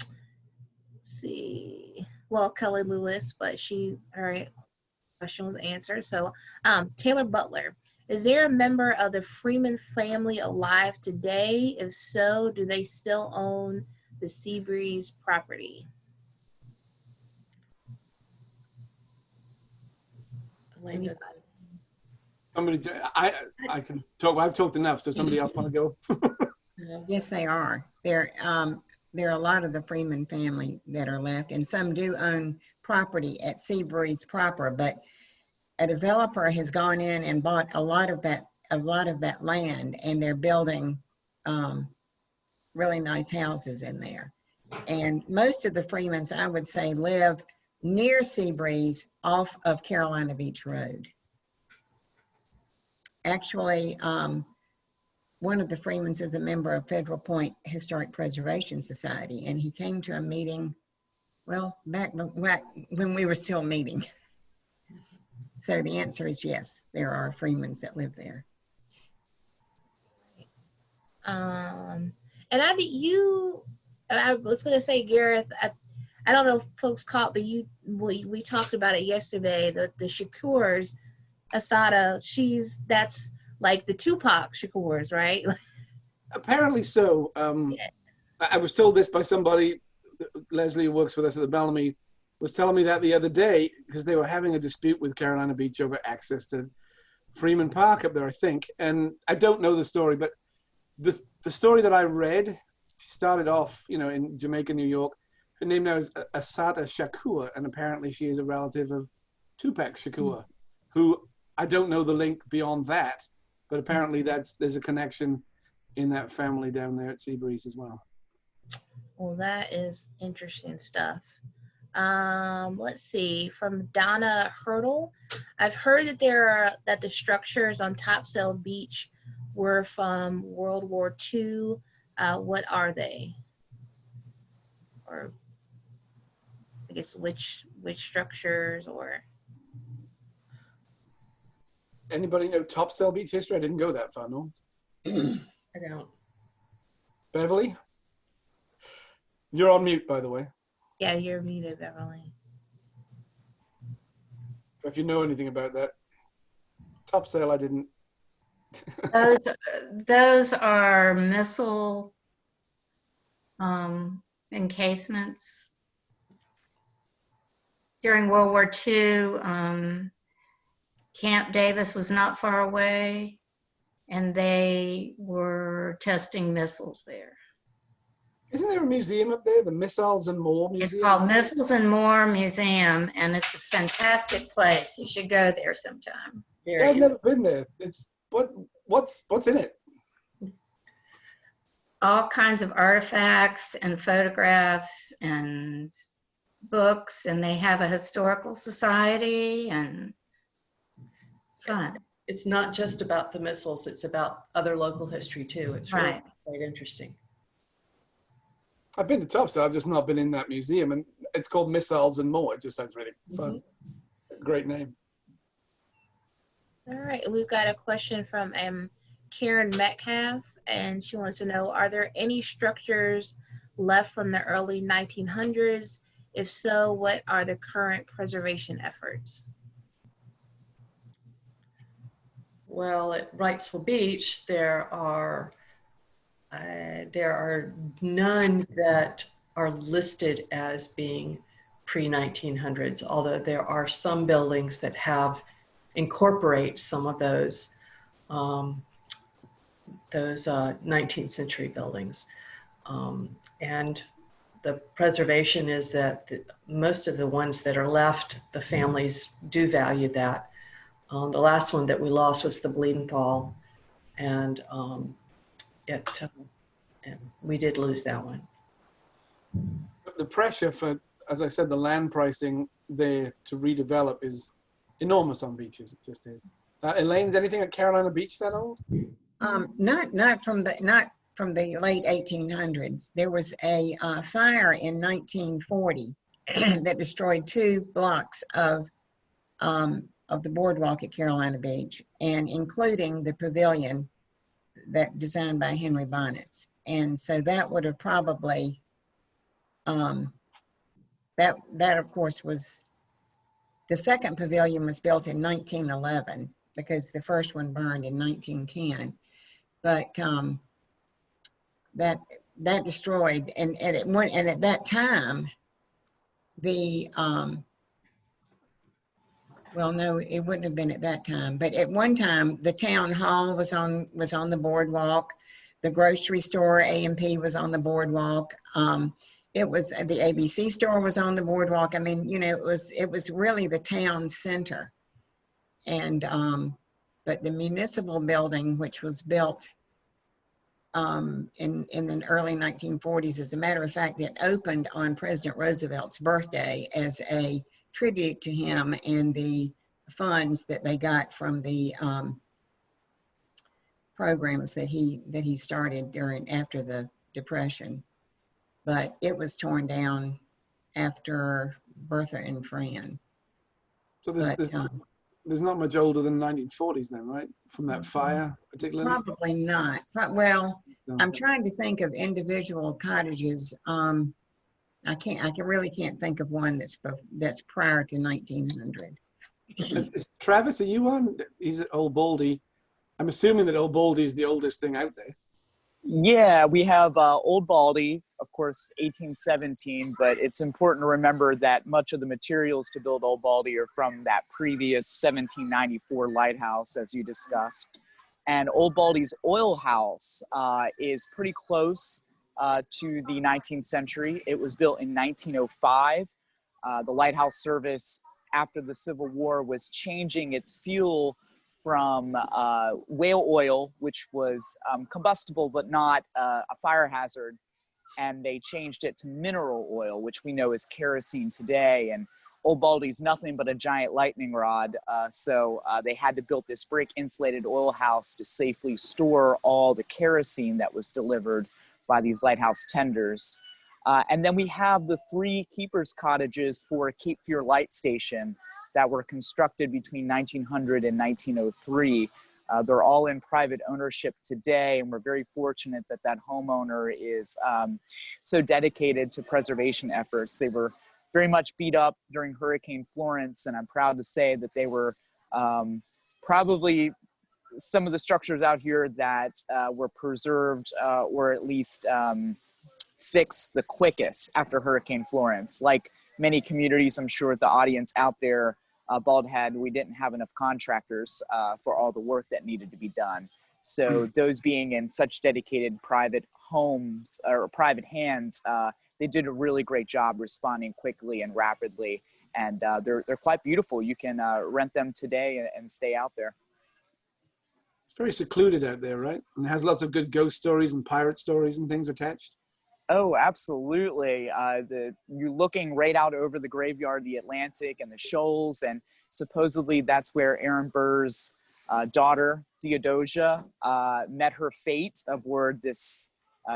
see, well, Kelly Lewis, but her question was answered. So Taylor Butler, Is there a member of the Freeman family alive today? If so, do they still own the Seabreeze property?
Elaine does.
Somebody, I can talk. I've talked enough. So somebody else want to go?
Yes, they are. There are a lot of the Freeman family that are left, and some do own property at Seabreeze proper, but a developer has gone in and bought a lot of that land, and they're building really nice houses in there. And most of the Freemans, I would say, live near Seabreeze off of Carolina Beach Road. Actually, one of the Freemans is a member of Federal Point Historic Preservation Society, and he came to a meeting, well, back when we were still meeting. So the answer is yes, there are Freemans that live there.
And I was going to say, Gareth, I don't know if folks caught, but we talked about it yesterday, the Shakurs, Asada, that's like the Tupac Shakurs, right?
Apparently so.
Yeah.
I was told this by somebody, Leslie, who works with us at the Bellamy, was telling me that the other day because they were having a dispute with Carolina Beach over access to Freeman Park up there, I think. And I don't know the story, but the story that I read, she started off, in Jamaica, New York. Her name now is Asada Shakur, and apparently she is a relative of Tupac Shakur, who I don't know the link beyond that, but apparently there's a connection in that family down there at Seabreeze as well.
Well, that is interesting stuff. Let's see, from Donna Hurdle. I've heard that the structures on Topsail Beach were from World War II. What are they? Or I guess which structures or?
Anybody know Topsail Beach history? I didn't go that far north.
I don't.
Beverly? You're on mute, by the way.
Yeah, you're muted, Beverly.
If you know anything about that. Topsail, I didn't.
Those are missile encasements. During World War II, Camp Davis was not far away, and they were testing missiles there.
Isn't there a museum up there, the Missiles and More Museum?
It's called Missiles and More Museum, and it's a fantastic place. You should go there sometime.
Yeah, I've never been there. It's what's in it?
All kinds of artifacts and photographs and books, and they have a historical society, and it's fun.
It's not just about the missiles, it's about other local history too. It's really quite interesting.
I've been to Topsail, I've just not been in that museum, and it's called Missiles and More. It just sounds really fun. Great name.
All right, we've got a question from Karen Metcalf, and she wants to know, are there any structures left from the early 1900s? If so, what are the current preservation efforts?
Well, at Wrightsville Beach, there are none that are listed as being pre-1900s, although there are some buildings that incorporate some of those 19th century buildings. And the preservation is that most of the ones that are left, the families do value that. The last one that we lost was the Bleedenthal, and we did lose that one.
The pressure for, as I said, the land pricing there to redevelop is enormous on beaches. It just is. Elaine's anything at Carolina Beach that old?
Not from the late 1800s. There was a fire in 1940 that destroyed 2 blocks of the boardwalk at Carolina Beach, and including the pavilion that designed by Henry Bonnets. And so that would have probably, that of course was, the second pavilion was built in 1911, because the first one burned in 1910. But that destroyed, and at that time, the well, no, it wouldn't have been at that time, but at one time the town hall was on the boardwalk. The grocery store A&P was on the boardwalk. It was the ABC store was on the boardwalk. I mean, you know, it was really the town center. And but the municipal building, which was built in the early 1940s, as a matter of fact, it opened on President Roosevelt's birthday as a tribute to him and the funds that they got from the programs that he started after the Depression. But it was torn down after Bertha and Fran.
So there's not much older than 1940s then, right? From that fire, particularly?
Probably not. Well,
No.
I'm trying to think of individual cottages. I really can't think of one that's prior to 1900.
Travis, are you on? He's at Old Baldy. I'm assuming that Old Baldy is the oldest thing out there.
Yeah, we have Old Baldy, of course, 1817, but it's important to remember that much of the materials to build Old Baldy are from that previous 1794 lighthouse, as you discussed. And Old Baldy's oil house is pretty close to the 19th century. It was built in 1905. The lighthouse service after the Civil War was changing its fuel from whale oil, which was combustible but not a fire hazard, and they changed it to mineral oil, which we know is kerosene today. And Old Baldy's nothing but a giant lightning rod, so they had to build this brick insulated oil house to safely store all the kerosene that was delivered by these lighthouse tenders. And then we have the 3 keepers' cottages for Cape Fear Light Station that were constructed between 1900 and 1903. They're all in private ownership today, and we're very fortunate that that homeowner is so dedicated to preservation efforts. They were very much beat up during Hurricane Florence, and I'm proud to say that they were probably some of the structures out here that were preserved or at least fixed the quickest after Hurricane Florence. Like many communities, I'm sure the audience out there, Bald Head, we didn't have enough contractors for all the work that needed to be done. So those being in such dedicated private homes or private hands, they did a really great job responding quickly and rapidly. And they're quite beautiful. You can rent them today and stay out there.
It's very secluded out there, right? And it has lots of good ghost stories and pirate stories and things attached.
Oh, absolutely. You're looking right out over the graveyard, the Atlantic and the shoals, and supposedly that's where Aaron Burr's daughter, Theodosia, met her fate aboard this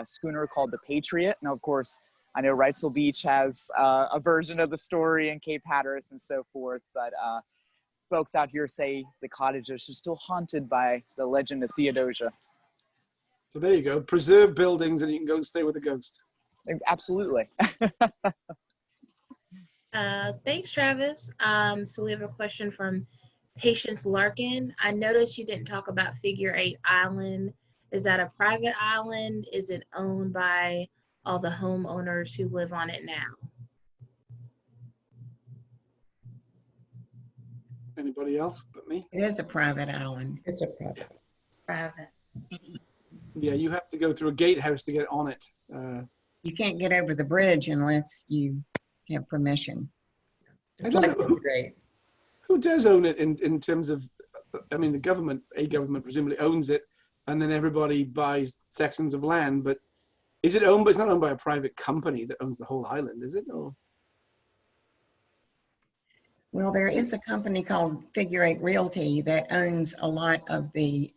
schooner called the Patriot. And of course, I know Wrightsville Beach has a version of the story, and Cape Hatteras and so forth, but folks out here say the cottages are still haunted by the legend of Theodosia.
So there you go. Preserve buildings and you can go and stay with the ghost.
Absolutely.
Thanks, Travis. So we have a question from Patience Larkin. I noticed you didn't talk about Figure 8 Island. Is that a private island? Is it owned by all the homeowners who live on it now?
Anybody else but me?
It is a private island.
It's a private.
Private.
Yeah, you have to go through a gatehouse to get on it.
You can't get over the bridge unless you have permission.
I don't know
Great.
who does own it in terms of, I mean, a government presumably owns it, and then everybody buys sections of land, but is it owned, but it's not owned by a private company that owns the whole island, is it? Or?
Well, there is a company called Figure 8 Realty that owns a lot of the,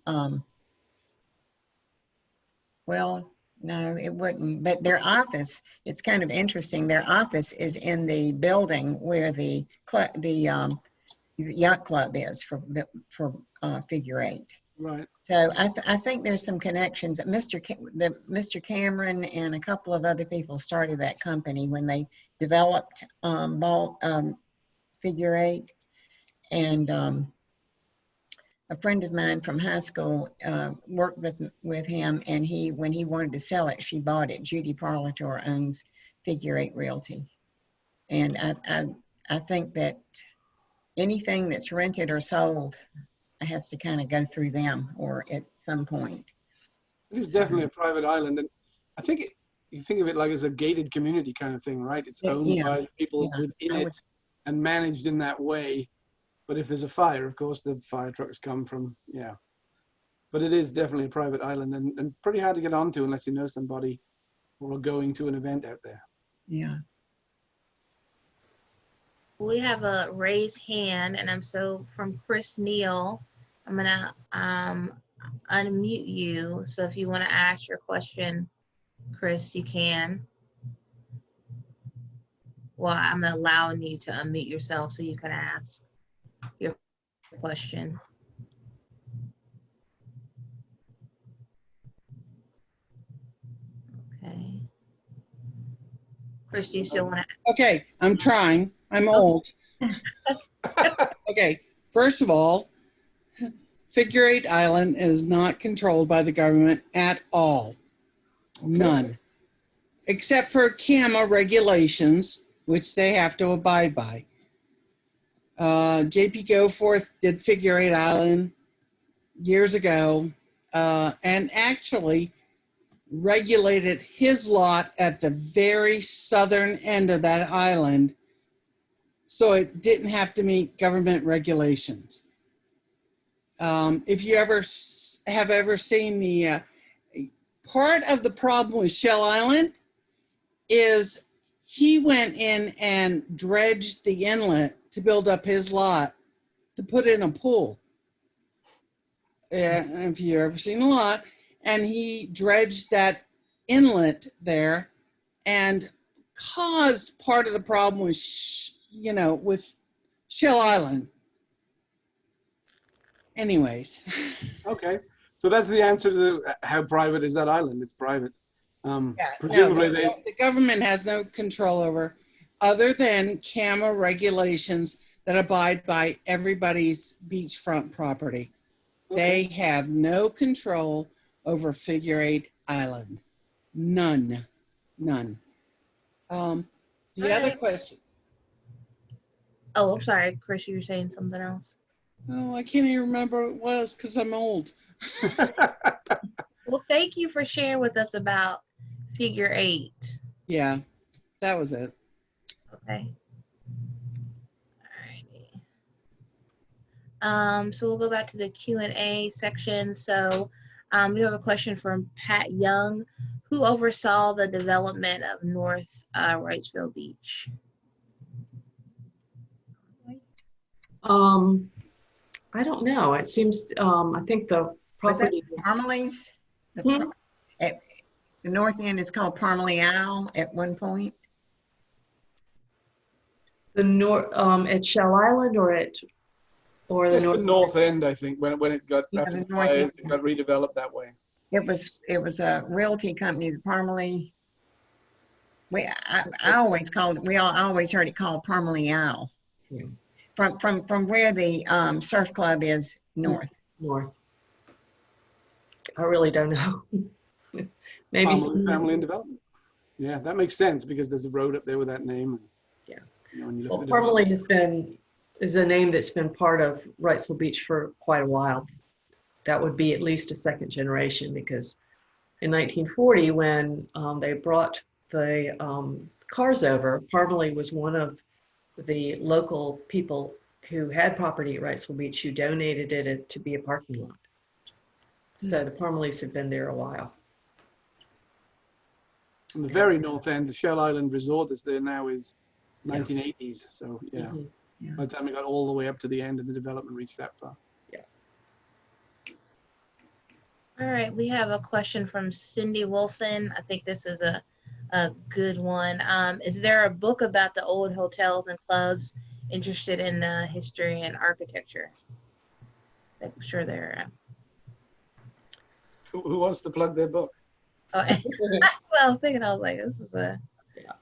well, no, it wouldn't, but their office, it's kind of interesting. Their office is in the building where the yacht club is for Figure 8.
Right.
So I think there's some connections. Mr. Cameron and a couple of other people started that company when they developed Figure 8, and a friend of mine from high school worked with him, and when he wanted to sell it, she bought it. Judy Parlator owns Figure 8 Realty. And I think that anything that's rented or sold has to kind of go through them or at some point.
It is definitely a private island, and I think you think of it like as a gated community kind of thing, right? It's owned by people within it and managed in that way. But if there's a fire, of course, the fire trucks come from, yeah. But it is definitely a private island and pretty hard to get onto unless you know somebody or are going to an event out there.
Yeah.
We have a raised hand, and from Chris Neal. I'm gonna unmute you. So if you want to ask your question, Chris, you can. Well, I'm allowing you to unmute yourself so you can ask your question. Okay. Chris, do you still want to?
Okay, I'm trying. I'm old. Okay, first of all, Figure 8 Island is not controlled by the government at all. None. Except for CAMA regulations, which they have to abide by. JP Goforth did Figure 8 Island years ago, and actually regulated his lot at the very southern end of that island, so it didn't have to meet government regulations. If you have ever seen the part of the problem with Shell Island is he went in and dredged the inlet to build up his lot to put in a pool. If you've ever seen a lot, and he dredged that inlet there and caused part of the problem with, with Shell Island. Anyways.
Okay, so that's the answer to how private is that island? It's private. Presumably
the government has no control over, other than CAMA regulations that abide by everybody's beachfront property. Okay. They have no control over Figure 8 Island. None. The other question.
Oh, I'm sorry, Chris, you were saying something else.
Oh, I can't even remember what it was because I'm old.
Well, thank you for sharing with us about Figure 8.
Yeah, that was it.
Okay. Alrighty. So we'll go back to the Q&A section. So we have a question from Pat Young, who oversaw the development of North Wrightsville Beach.
I don't know. It seems, I think the property.
Parmalee's? The north end is called Parmalee Isle at one point.
The north, at Shell Island or the north?
The north end, I think, when it got, after the fires, it got redeveloped that way.
It was a realty company, the Parmalee. I always heard it called Parmalee Isle.
Yeah.
From where the surf club is north.
North. I really don't know. Maybe
Family and Development. Yeah, that makes sense because there's a road up there with that name.
Yeah.
Well,
Parmalee is a name that's been part of Wrightsville Beach for quite a while. That would be at least a second generation, because in 1940, when they brought the cars over, Parmalee was one of the local people who had property at Wrightsville Beach who donated it to be a parking lot. So the Parmalees have been there a while.
On the very north end, the Shell Island Resort that's there now is 1980s. So yeah, by the time it got all the way up to the end and the development reached that far.
Yeah.
All right, we have a question from Cindy Wilson. I think this is a good one. Is there a book about the old hotels and clubs interested in the history and architecture? I'm sure there are.
Who wants to plug their book?
Oh, that's what I was thinking. I was like, this is a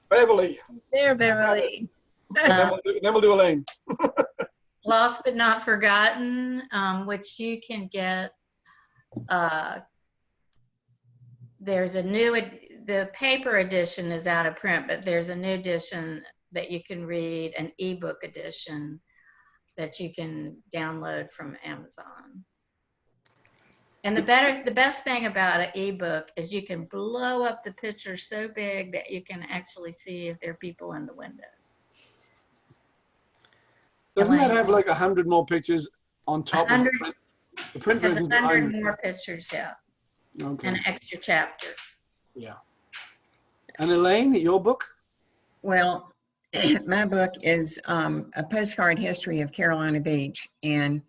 Beverly.
there, Beverly.
Then we'll do Elaine.
Lost but Not Forgotten, which you can get. There's a new, the paper edition is out of print, but there's a new edition that you can read, an ebook edition that you can download from Amazon. And the best thing about an ebook is you can blow up the picture so big that you can actually see if there are people in the windows.
Doesn't that
Elaine?
have like 100 more pictures on top of the print? The print
Has
version's
100
behind.
more pictures, yeah,
Okay.
and an extra chapter.
Yeah. And Elaine, your book?
Well, my book is a postcard history of Carolina Beach. And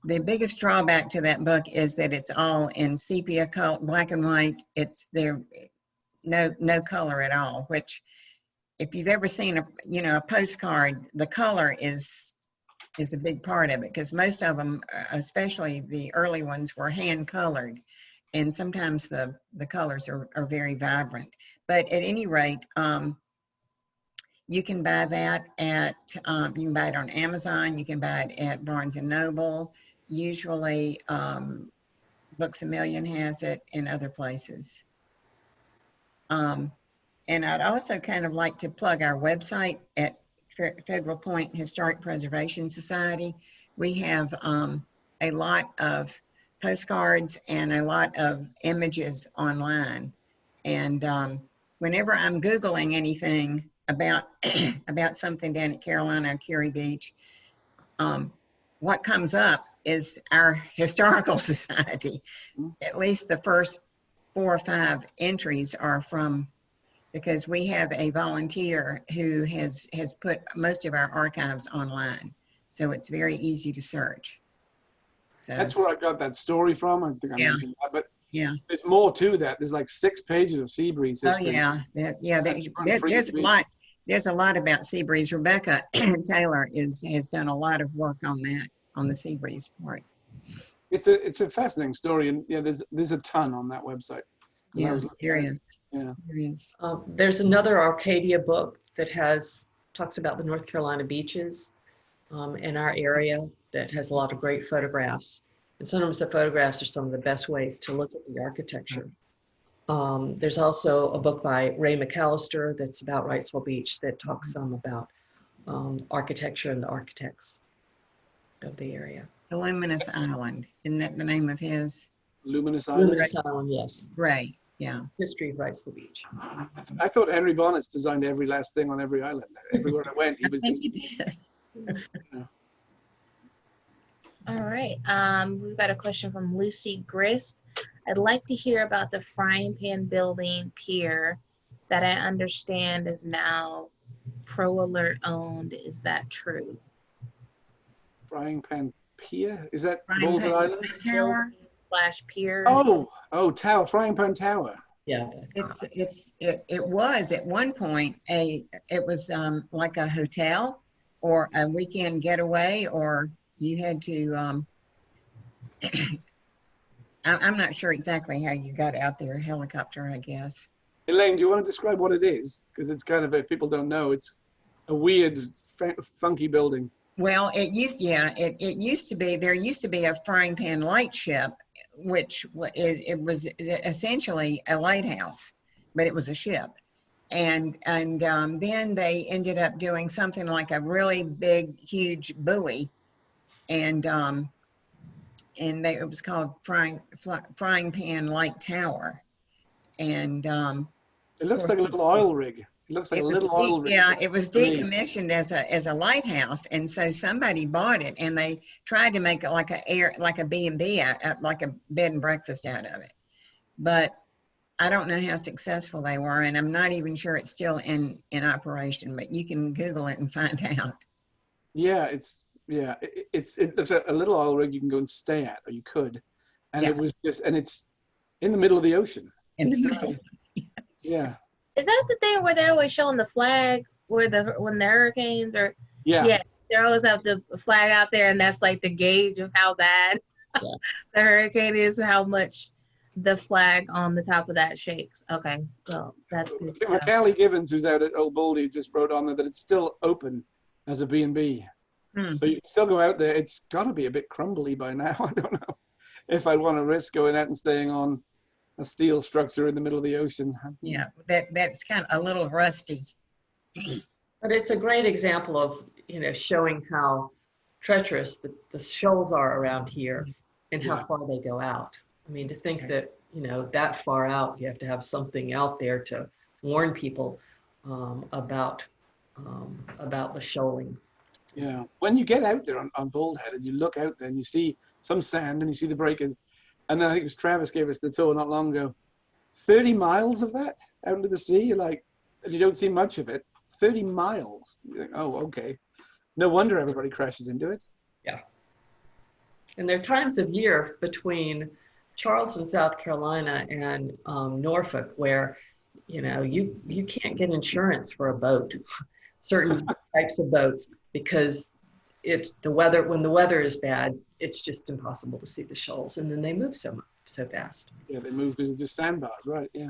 the biggest drawback to that book is that it's all in sepia color, black and white. It's there, no color at all, which if you've ever seen a postcard, the color is a big part of it, because most of them, especially the early ones, were hand colored. And sometimes the colors are very vibrant. But at any rate, you can buy that you can buy it on Amazon. You can buy it at Barnes and Noble. Usually Books A Million has it, in other places. And I'd also kind of like to plug our website at Federal Point Historic Preservation Society. We have a lot of postcards and a lot of images online. And whenever I'm Googling anything about about something down at Carolina or Cary Beach, what comes up is our historical society. At least the first 4 or 5 entries are from, because we have a volunteer who has put most of our archives online, so it's very easy to search. So
That's where I got that story from. I think I
Yeah.
mentioned that, but
yeah.
there's more to that. There's like 6 pages of Seabreeze
Oh
history.
yeah, there's a lot. There's a lot about Seabreeze. Rebecca Taylor has done a lot of work on that, on the Seabreeze part.
It's a fascinating story, and yeah, there's a ton on that website.
Yeah, there is.
Yeah.
There is.
There's another Arcadia book that talks about the North Carolina beaches in our area, that has a lot of great photographs. And sometimes the photographs are some of the best ways to look at the architecture. There's also a book by Ray McAllister that's about Wrightsville Beach that talks some about architecture and the architects of the area.
The Luminous Island, isn't that the name of his?
Luminous Island.
Luminous Island, yes.
Ray, yeah.
History of Wrightsville Beach.
I thought Henry Bonnets designed every last thing on every island. Everywhere I went, he
I
was.
think he did.
All right. We've got a question from Lucy Grist. I'd like to hear about the Frying Pan Building pier that I understand is now Pro Alert owned. Is that true?
Frying Pan Pier? Is that
Frying
Boulder
Pan
Island?
Tower.
/ pier.
Oh, Tower, Frying Pan Tower.
Yeah.
It was at one point it was like a hotel or a weekend getaway, or you had to I'm not sure exactly how you got out there, helicopter, I guess.
Elaine, do you want to describe what it is? Because it's kind of, if people don't know, it's a weird, funky building.
Well, it used to be, there used to be a frying pan lightship, which it was essentially a lighthouse, but it was a ship. And then they ended up doing something like a really big, huge buoy. And it was called Frying Pan Light Tower. And
it looks like a little oil rig. It looks like a little oil rig.
Yeah, it was decommissioned as a lighthouse, and so somebody bought it, and they tried to make it like a B&B, like a bed and breakfast out of it. But I don't know how successful they were, and I'm not even sure it's still in operation. But you can Google it and find out.
Yeah, it looks like a little oil rig you can go and stay at, or you could, and it was just, and it's in the middle of the ocean.
In the middle.
Yeah.
Is that the thing where they're always showing the flag when the hurricanes are?
Yeah.
They always have the flag out there, and that's like the gauge of how bad the hurricane is, and how much the flag on the top of that shakes. Okay, well, that's good.
Callie Givens, who's out at Old Baldy, just wrote on there that it's still open as a B&B. So you can still go out there. It's got to be a bit crumbly by now. I don't know if I'd want to risk going out and staying on a steel structure in the middle of the ocean.
Yeah, that's kind of a little rusty.
But it's a great example of, showing how treacherous the shoals are around here and how far they go out. I mean, to think that, that far out, you have to have something out there to warn people about the shoaling.
Yeah, when you get out there on Bullhead and you look out there and you see some sand and you see the breakers, and then I think it was Travis gave us the tour not long ago, 30 miles of that out into the sea, you're like, and you don't see much of it, 30 miles. You think, oh, okay. No wonder everybody crashes into it.
Yeah. And there are times of year between Charleston, South Carolina and Norfolk where, you can't get insurance for a boat, certain types of boats, because when the weather is bad, it's just impossible to see the shoals, and then they move so fast.
Yeah, they move because it's just sandbars, right? Yeah.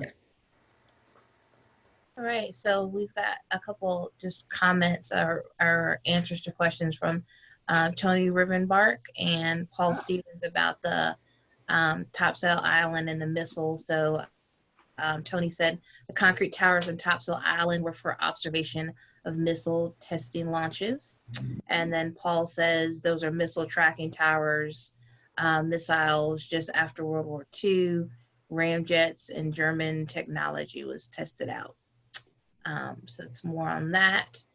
All right, so we've got a couple just comments or answers to questions from Tony Rivenbark and Paul Stevens about the Topsail Island and the missiles. So Tony said the concrete towers on Topsail Island were for observation of missile testing launches. And then Paul says those are missile tracking towers, missiles just after World War II, ramjets and German technology was tested out. So it's more on that.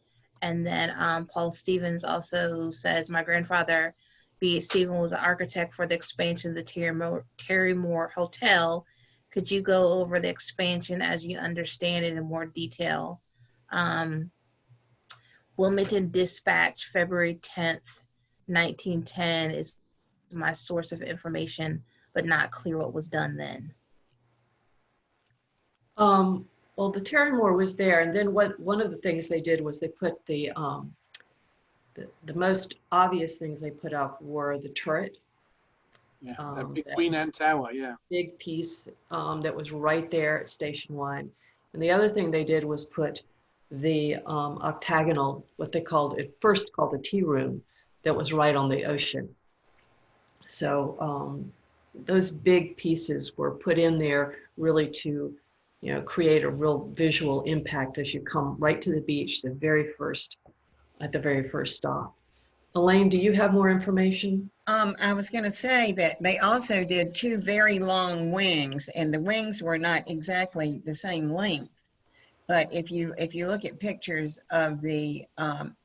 And then Paul Stevens also says, my grandfather, B. Stephen, was the architect for the expansion of the Terrymore Hotel. Could you go over the expansion as you understand it in more detail? Wilmington Dispatch, February 10th, 1910 is my source of information, but not clear what was done then.
Well, the Terrymore was there, and then one of the things they did was they put the most obvious things they put up were the turret.
Yeah, that big Queen Anne Tower, yeah.
Big piece that was right there at Station 1. And the other thing they did was put the octagonal, what they first called the tea room, that was right on the ocean. So those big pieces were put in there really to create a real visual impact as you come right to the beach, at the very first stop. Elaine, do you have more information?
I was going to say that they also did two very long wings, and the wings were not exactly the same length. But if you look at pictures of the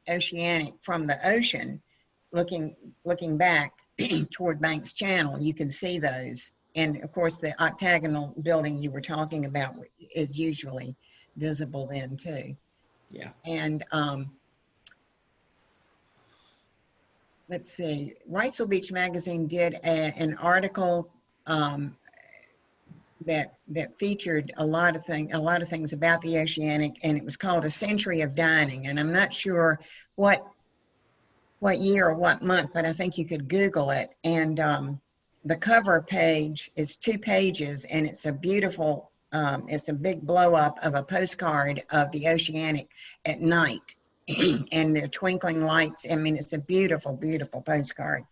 Oceanic from the ocean, looking back toward Banks Channel, you can see those. And of course, the octagonal building you were talking about is usually visible then too.
Yeah.
And let's see, Wrightsville Beach Magazine did an article that featured a lot of things about the Oceanic, and it was called A Century of Dining. And I'm not sure what year or what month, but I think you could Google it. And the cover page is 2 pages, and it's a beautiful, it's a big blow up of a postcard of the Oceanic at night. And they're twinkling lights. I mean, it's a beautiful, beautiful postcard.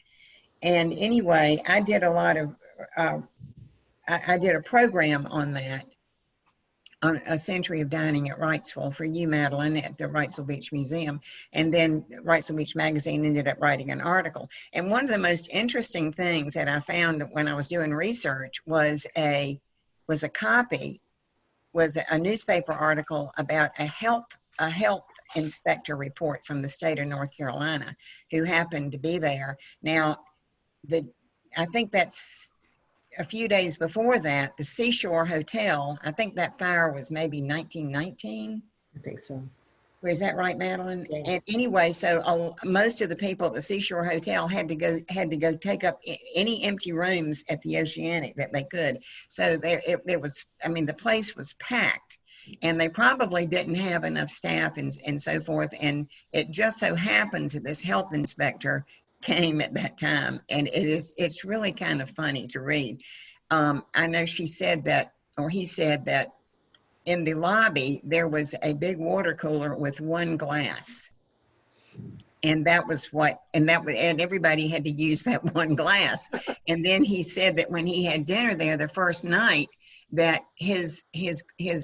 And anyway, I did a lot of, I did a program on that, on A Century of Dining at Wrightsville for you, Madeline, at the Wrightsville Beach Museum. And then Wrightsville Beach Magazine ended up writing an article. And one of the most interesting things that I found when I was doing research was a newspaper article about a health inspector report from the state of North Carolina who happened to be there. Now, I think that's a few days before that, the Seashore Hotel, I think that fire was maybe 1919.
I think so.
Is that right, Madeline?
Yeah.
And anyway, so most of the people at the Seashore Hotel had to go take up any empty rooms at the Oceanic that they could. So it was, I mean, the place was packed, and they probably didn't have enough staff and so forth. And it just so happens that this health inspector came at that time, and it's really kind of funny to read. I know she said that, or he said that in the lobby there was a big water cooler with 1 glass, And that was what, and everybody had to use that one glass. And then he said that when he had dinner there the first night, that his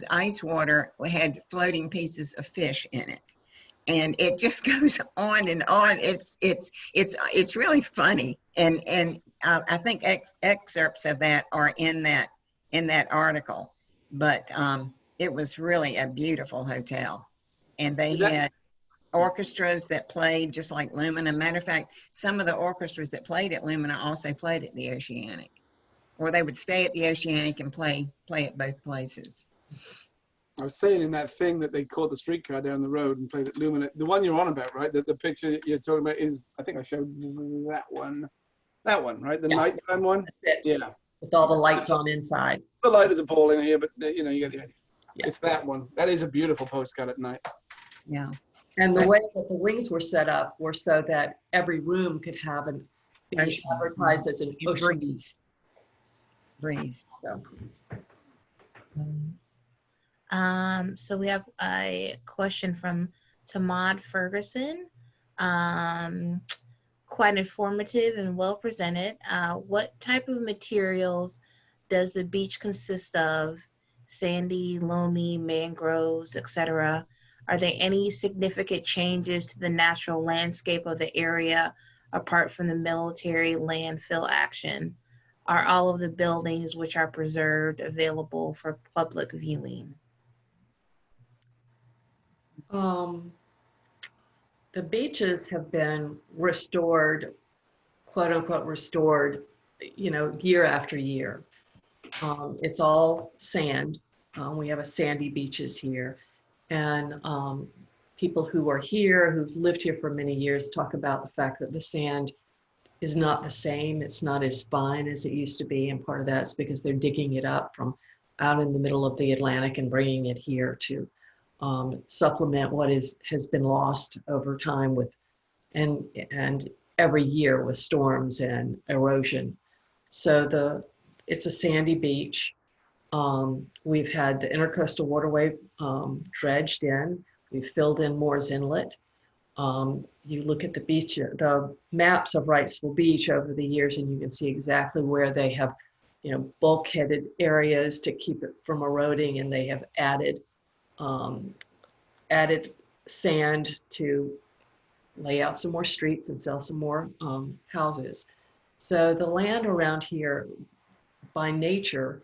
ice water had floating pieces of fish in it. And it just goes on and on. It's really funny. And I think excerpts of that are in that article. But it was really a beautiful hotel. And they had orchestras that played just like Lumina. Matter of fact, some of the orchestras that played at Lumina also played at the Oceanic, or they would stay at the Oceanic and play at both places.
I was saying in that thing that they caught the streetcar down the road and played at Lumina. The one you're on about, right? The picture that you're talking about is, I think I showed that one. That one, right? The nighttime one? Yeah.
With all the lights on inside.
The light is appalling here, but you know, you get the idea.
Yeah.
It's that one. That is a beautiful postcard at night.
Yeah.
And the way that the wings were set up were so that every room could have be advertised as an ocean
breeze.
So.
So we have a question from Tamad Ferguson. Quite informative and well presented. What type of materials does the beach consist of? Sandy, loamy, mangroves, etc. Are there any significant changes to the natural landscape of the area apart from the military landfill action? Are all of the buildings which are preserved available for public viewing?
The beaches have been restored, quote unquote restored, you know, year after year. It's all sand. We have a sandy beaches here. And people who are here, who've lived here for many years, talk about the fact that the sand is not the same. It's not as fine as it used to be. And part of that is because they're digging it up from out in the middle of the Atlantic and bringing it here to supplement what has been lost over time with, and every year with storms and erosion. So it's a sandy beach. We've had the intercoastal waterway dredged in. We've filled in Moore's Inlet. You look at the beach, the maps of Wrightsville Beach over the years, and you can see exactly where they have, you know, bulkheaded areas to keep it from eroding, and they have added sand to lay out some more streets and sell some more houses. So the land around here, by nature,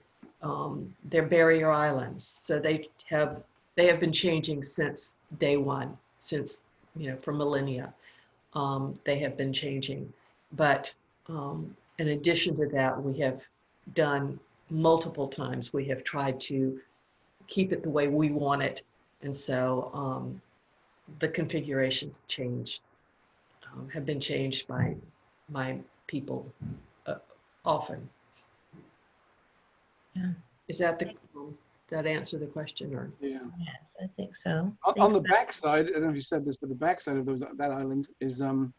they're barrier islands. So they have been changing since day one, since, you know, for millennia. They have been changing. But in addition to that, we have done multiple times, we have tried to keep it the way we want it. And so the configurations changed, have been changed by people often.
Yeah.
Is that that answer the question, or?
Yeah.
Yes, I think so.
On the backside, I don't know if you said this, but the backside of that island is sort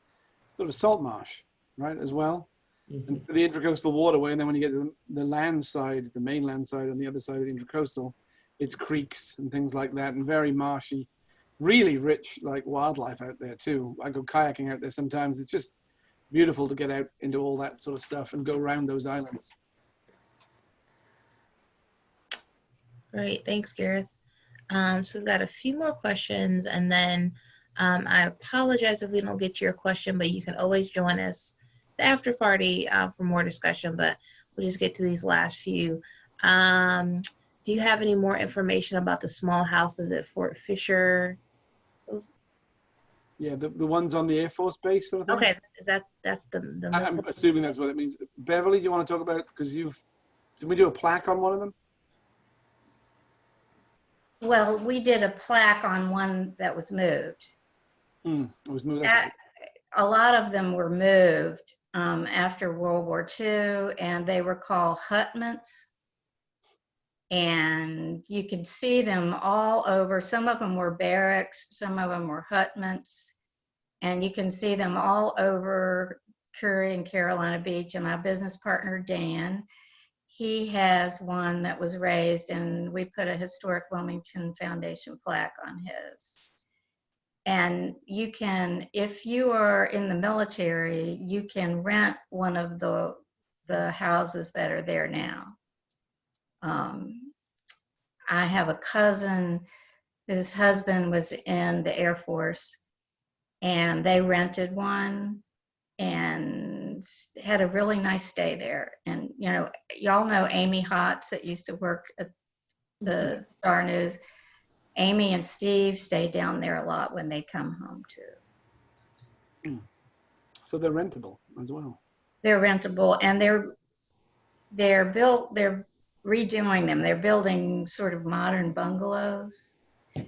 of salt marsh, right, as well.
Mm-hmm.
And the intracoastal waterway, and then when you get to the land side, the mainland side, on the other side of the intracoastal, it's creeks and things like that, and very marshy, really rich, like wildlife out there too. I go kayaking out there sometimes. It's just beautiful to get out into all that sort of stuff and go around those islands.
Great, thanks, Gareth. So we've got a few more questions, and then I apologize if we don't get to your question, but you can always join us the after party for more discussion, but we'll just get to these last few. Do you have any more information about the small houses at Fort Fisher?
Yeah, the ones on the Air Force Base sort of thing?
Okay, that's the
I'm assuming that's what it means. Beverly, do you want to talk about, because did we do a plaque on one of them?
Well, we did a plaque on one that was moved.
It was moved.
A lot of them were moved after World War II, and they were called hutments. And you can see them all over. Some of them were barracks, some of them were hutments, and you can see them all over Curry and Carolina Beach. And my business partner, Dan, he has one that was raised, and we put a Historic Wilmington Foundation plaque on his. And you can, if you are in the military, you can rent one of the houses that are there now. I have a cousin whose husband was in the Air Force, and they rented one and had a really nice stay there. And, you know, y'all know Amy Hotz that used to work at the Star News. Amy and Steve stay down there a lot when they come home too.
So they're rentable as well.
They're rentable, and they're redoing them. They're building sort of modern bungalows.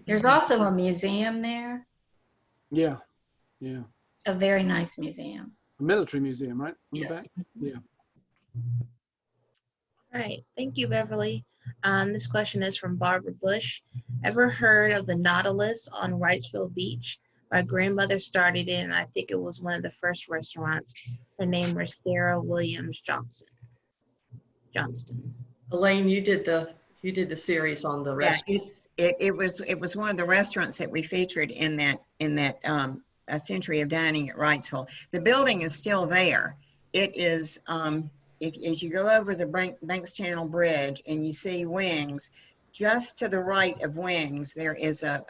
There's also a museum there.
Yeah, yeah.
A very nice museum.
A military museum, right? On
Yes.
the back? Yeah.
All right, thank you, Beverly. This question is from Barbara Bush. Ever heard of the Nautilus on Wrightsville Beach? My grandmother started it, and I think it was one of the first restaurants. Her name was Sarah Williams Johnston.
Elaine, you did the series on the
Yeah,
restaurant.
it was one of the restaurants that we featured in that A Century of Dining at Wrightsville. The building is still there. It is as you go over the Banks Channel Bridge and you see Wings, just to the right of Wings, there is a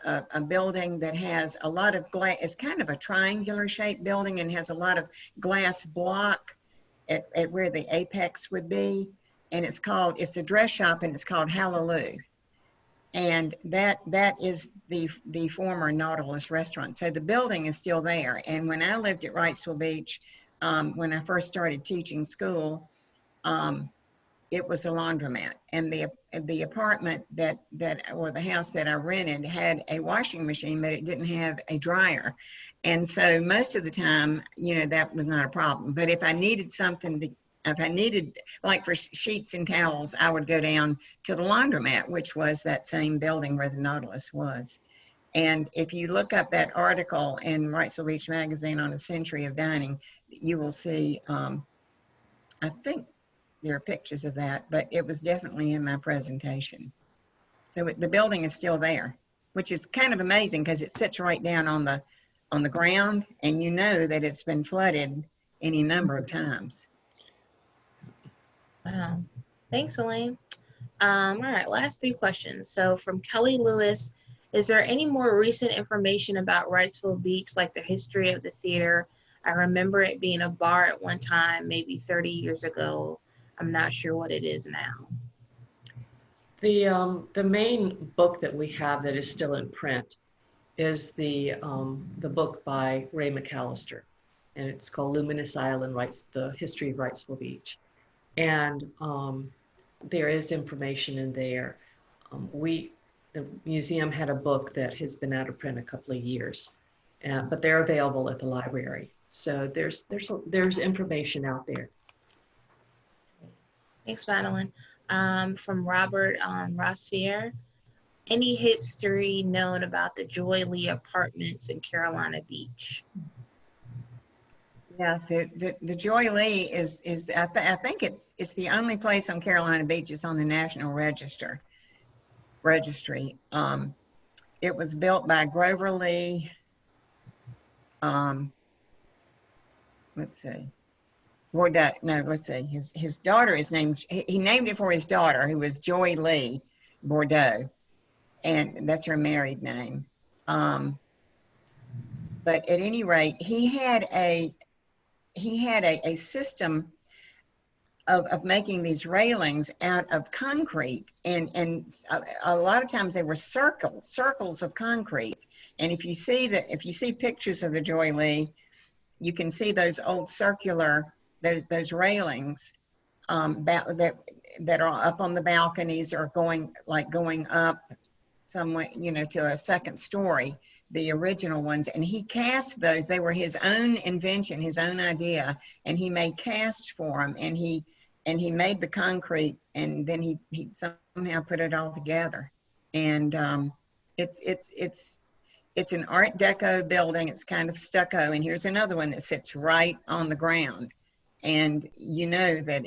building that has a lot of glass. It's kind of a triangular shaped building and has a lot of glass block at where the apex would be. And it's a dress shop, and it's called Hallelujah. And that is the former Nautilus restaurant. So the building is still there. And when I lived at Wrightsville Beach, when I first started teaching school, it was a laundromat. And the apartment or the house that I rented had a washing machine, but it didn't have a dryer. And so most of the time, you know, that was not a problem. But if I needed like for sheets and towels, I would go down to the laundromat, which was that same building where the Nautilus was. And if you look up that article in Wrightsville Beach Magazine on A Century of Dining, you will see, I think there are pictures of that, but it was definitely in my presentation. So the building is still there, which is kind of amazing because it sits right down on the ground, and you know that it's been flooded any number of times.
Wow. Thanks, Elaine. All right, last 3 questions. So from Kelly Lewis, is there any more recent information about Wrightsville Beach, like the history of the theater? I remember it being a bar at one time, maybe 30 years ago. I'm not sure what it is now.
The main book that we have that is still in print is the book by Ray McAllister, and it's called Luminous Island: The History of Wrightsville Beach. And there is information in there. The museum had a book that has been out of print a couple of years, but they're available at the library. So there's information out there.
Thanks, Madeline. From Robert Rossier, any history known about the Joy Lee Apartments in Carolina Beach?
Yeah, the Joy Lee is I think it's the only place on Carolina Beach that's on the National Registry. It was built by Grover Lee. Let's see. Bordeaux. No, let's see. His daughter is named. He named it for his daughter, who was Joy Lee Bordeaux, and that's her married name. But at any rate, he had a system of making these railings out of concrete, and a lot of times they were circles of concrete. And if you see pictures of the Joy Lee, you can see those old circular those railings that are up on the balconies or going up somewhere, you know, to a second story. The original ones, and he cast those. They were his own invention, his own idea, and he made casts for them, and he made the concrete, and then he somehow put it all together. And it's an Art Deco building. It's kind of stucco, and here's another one that sits right on the ground, and you know that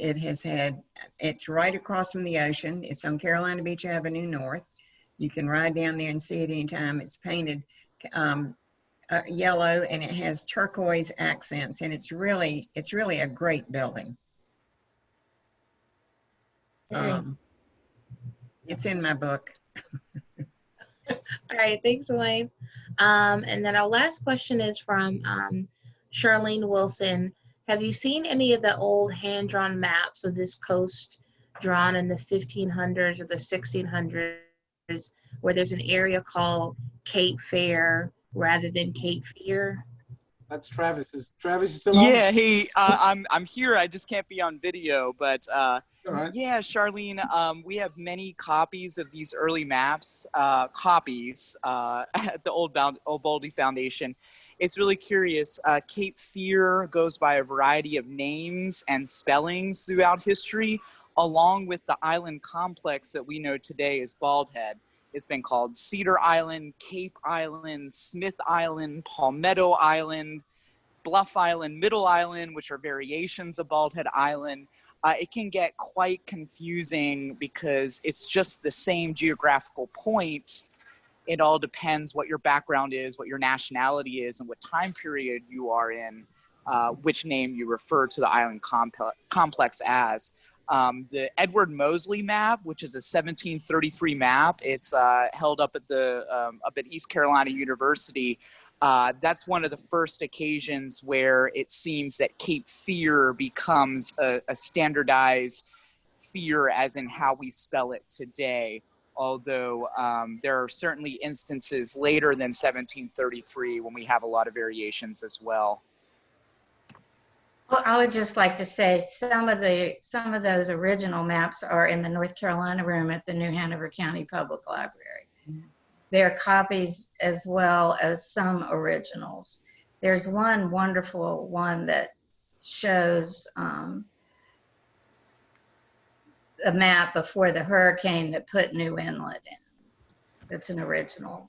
it's right across from the ocean. It's on Carolina Beach Avenue North. You can ride down there and see it anytime. It's painted yellow, and it has turquoise accents, and it's really a great building. It's in my book.
All right, thanks, Elaine. And then our last question is from Charlene Wilson. Have you seen any of the old hand-drawn maps of this coast drawn in the 1500s or the 1600s, where there's an area called Cape Fear rather than Cape Fear?
That's Travis. Is Travis still on?
Yeah, hey, I'm here. I just can't be on video, but
All right.
yeah, Charlene, we have many copies of these early maps, at the Old Baldy Foundation. It's really curious. Cape Fear goes by a variety of names and spellings throughout history, along with the island complex that we know today as Bald Head. It's been called Cedar Island, Cape Island, Smith Island, Palmetto Island, Bluff Island, Middle Island, which are variations of Bald Head Island. It can get quite confusing because it's just the same geographical point. It all depends what your background is, what your nationality is, and what time period you are in, which name you refer to the island complex as. The Edward Moseley map, which is a 1733 map, it's held up at East Carolina University. That's one of the first occasions where it seems that Cape Fear becomes a standardized fear as in how we spell it today. Although there are certainly instances later than 1733 when we have a lot of variations as well.
Well, I would just like to say some of those original maps are in the North Carolina room at the New Hanover County Public Library. They're copies as well as some originals. There's one wonderful one that shows a map before the hurricane that put New Inlet in. It's an original.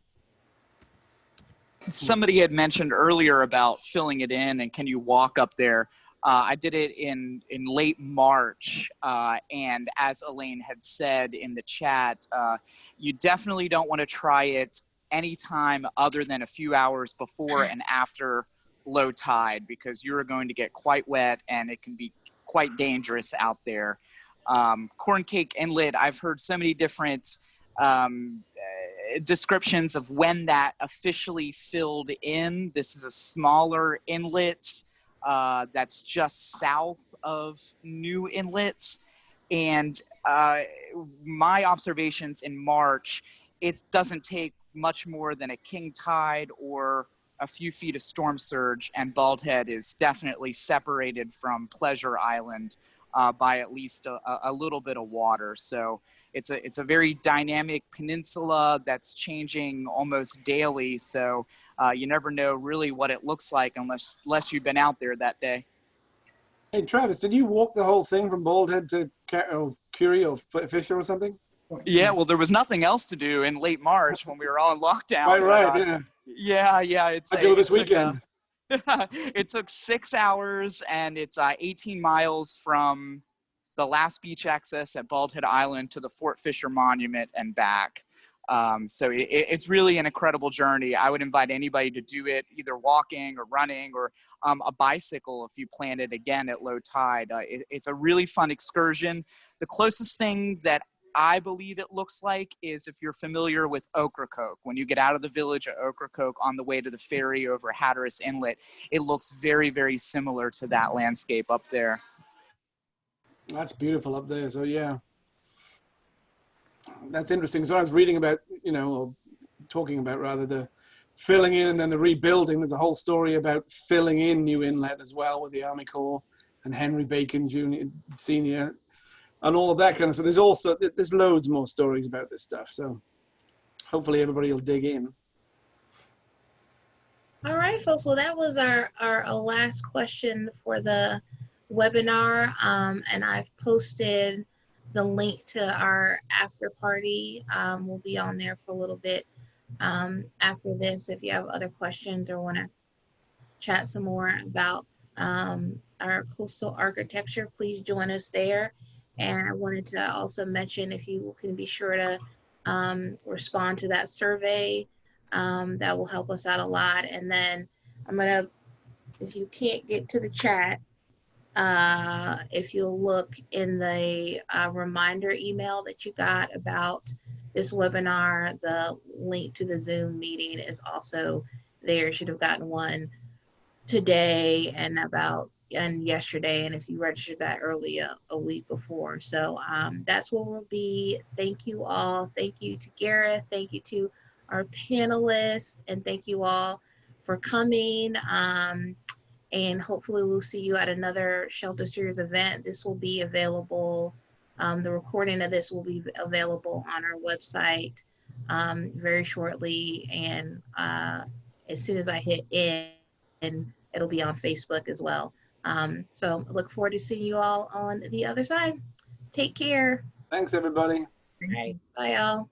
Somebody had mentioned earlier about filling it in and can you walk up there. I did it in late March, and as Elaine had said in the chat, you definitely don't want to try it anytime other than a few hours before and after low tide, because you're going to get quite wet and it can be quite dangerous out there. Corn Cake Inlet, I've heard so many different descriptions of when that officially filled in. This is a smaller inlet that's just south of New Inlet. And my observations in March, it doesn't take much more than a king tide or a few feet of storm surge, and Bald Head is definitely separated from Pleasure Island by at least a little bit of water. So it's a very dynamic peninsula that's changing almost daily. So you never know really what it looks like unless you've been out there that day.
Hey, Travis, did you walk the whole thing from Bald Head to Curie or Fisher or something?
Yeah, well, there was nothing else to do in late March when we were all in lockdown.
Right, yeah.
Yeah.
I go this weekend.
It took 6 hours, and it's 18 miles from the last beach access at Bald Head Island to the Fort Fisher Monument and back. So it's really an incredible journey. I would invite anybody to do it, either walking or running or a bicycle if you plan it again at low tide. It's a really fun excursion. The closest thing that I believe it looks like is if you're familiar with Ocracoke. When you get out of the village of Ocracoke on the way to the ferry over Hatteras Inlet, it looks very, very similar to that landscape up there.
That's beautiful up there. So yeah, that's interesting. So I was reading about, or talking about rather, the filling in and then the rebuilding. There's a whole story about filling in New Inlet as well with the Army Corps and Henry Bacon Jr., Sr., and all of that kind of stuff. There's loads more stories about this stuff. So hopefully everybody will dig in.
All right, folks. Well, that was our last question for the webinar. And I've posted the link to our after party. We'll be on there for a little bit after this. If you have other questions or want to chat some more about our coastal architecture, please join us there. And I wanted to also mention, if you can be sure to respond to that survey That will help us out a lot. And then I'm gonna, if you can't get to the chat, if you'll look in the reminder email that you got about this webinar, the link to the Zoom meeting is also there. You should have gotten one today and yesterday, and if you registered that early a week before. So that's where we'll be. Thank you all. Thank you to Gareth. Thank you to our panelists, and thank you all for coming. And hopefully we'll see you at another Shelter Series event. This will be available. The recording of this will be available on our website very shortly. And as soon as I hit in, it'll be on Facebook as well. So I look forward to seeing you all on the other side. Take care.
Thanks, everybody.
All right. Bye, y'all.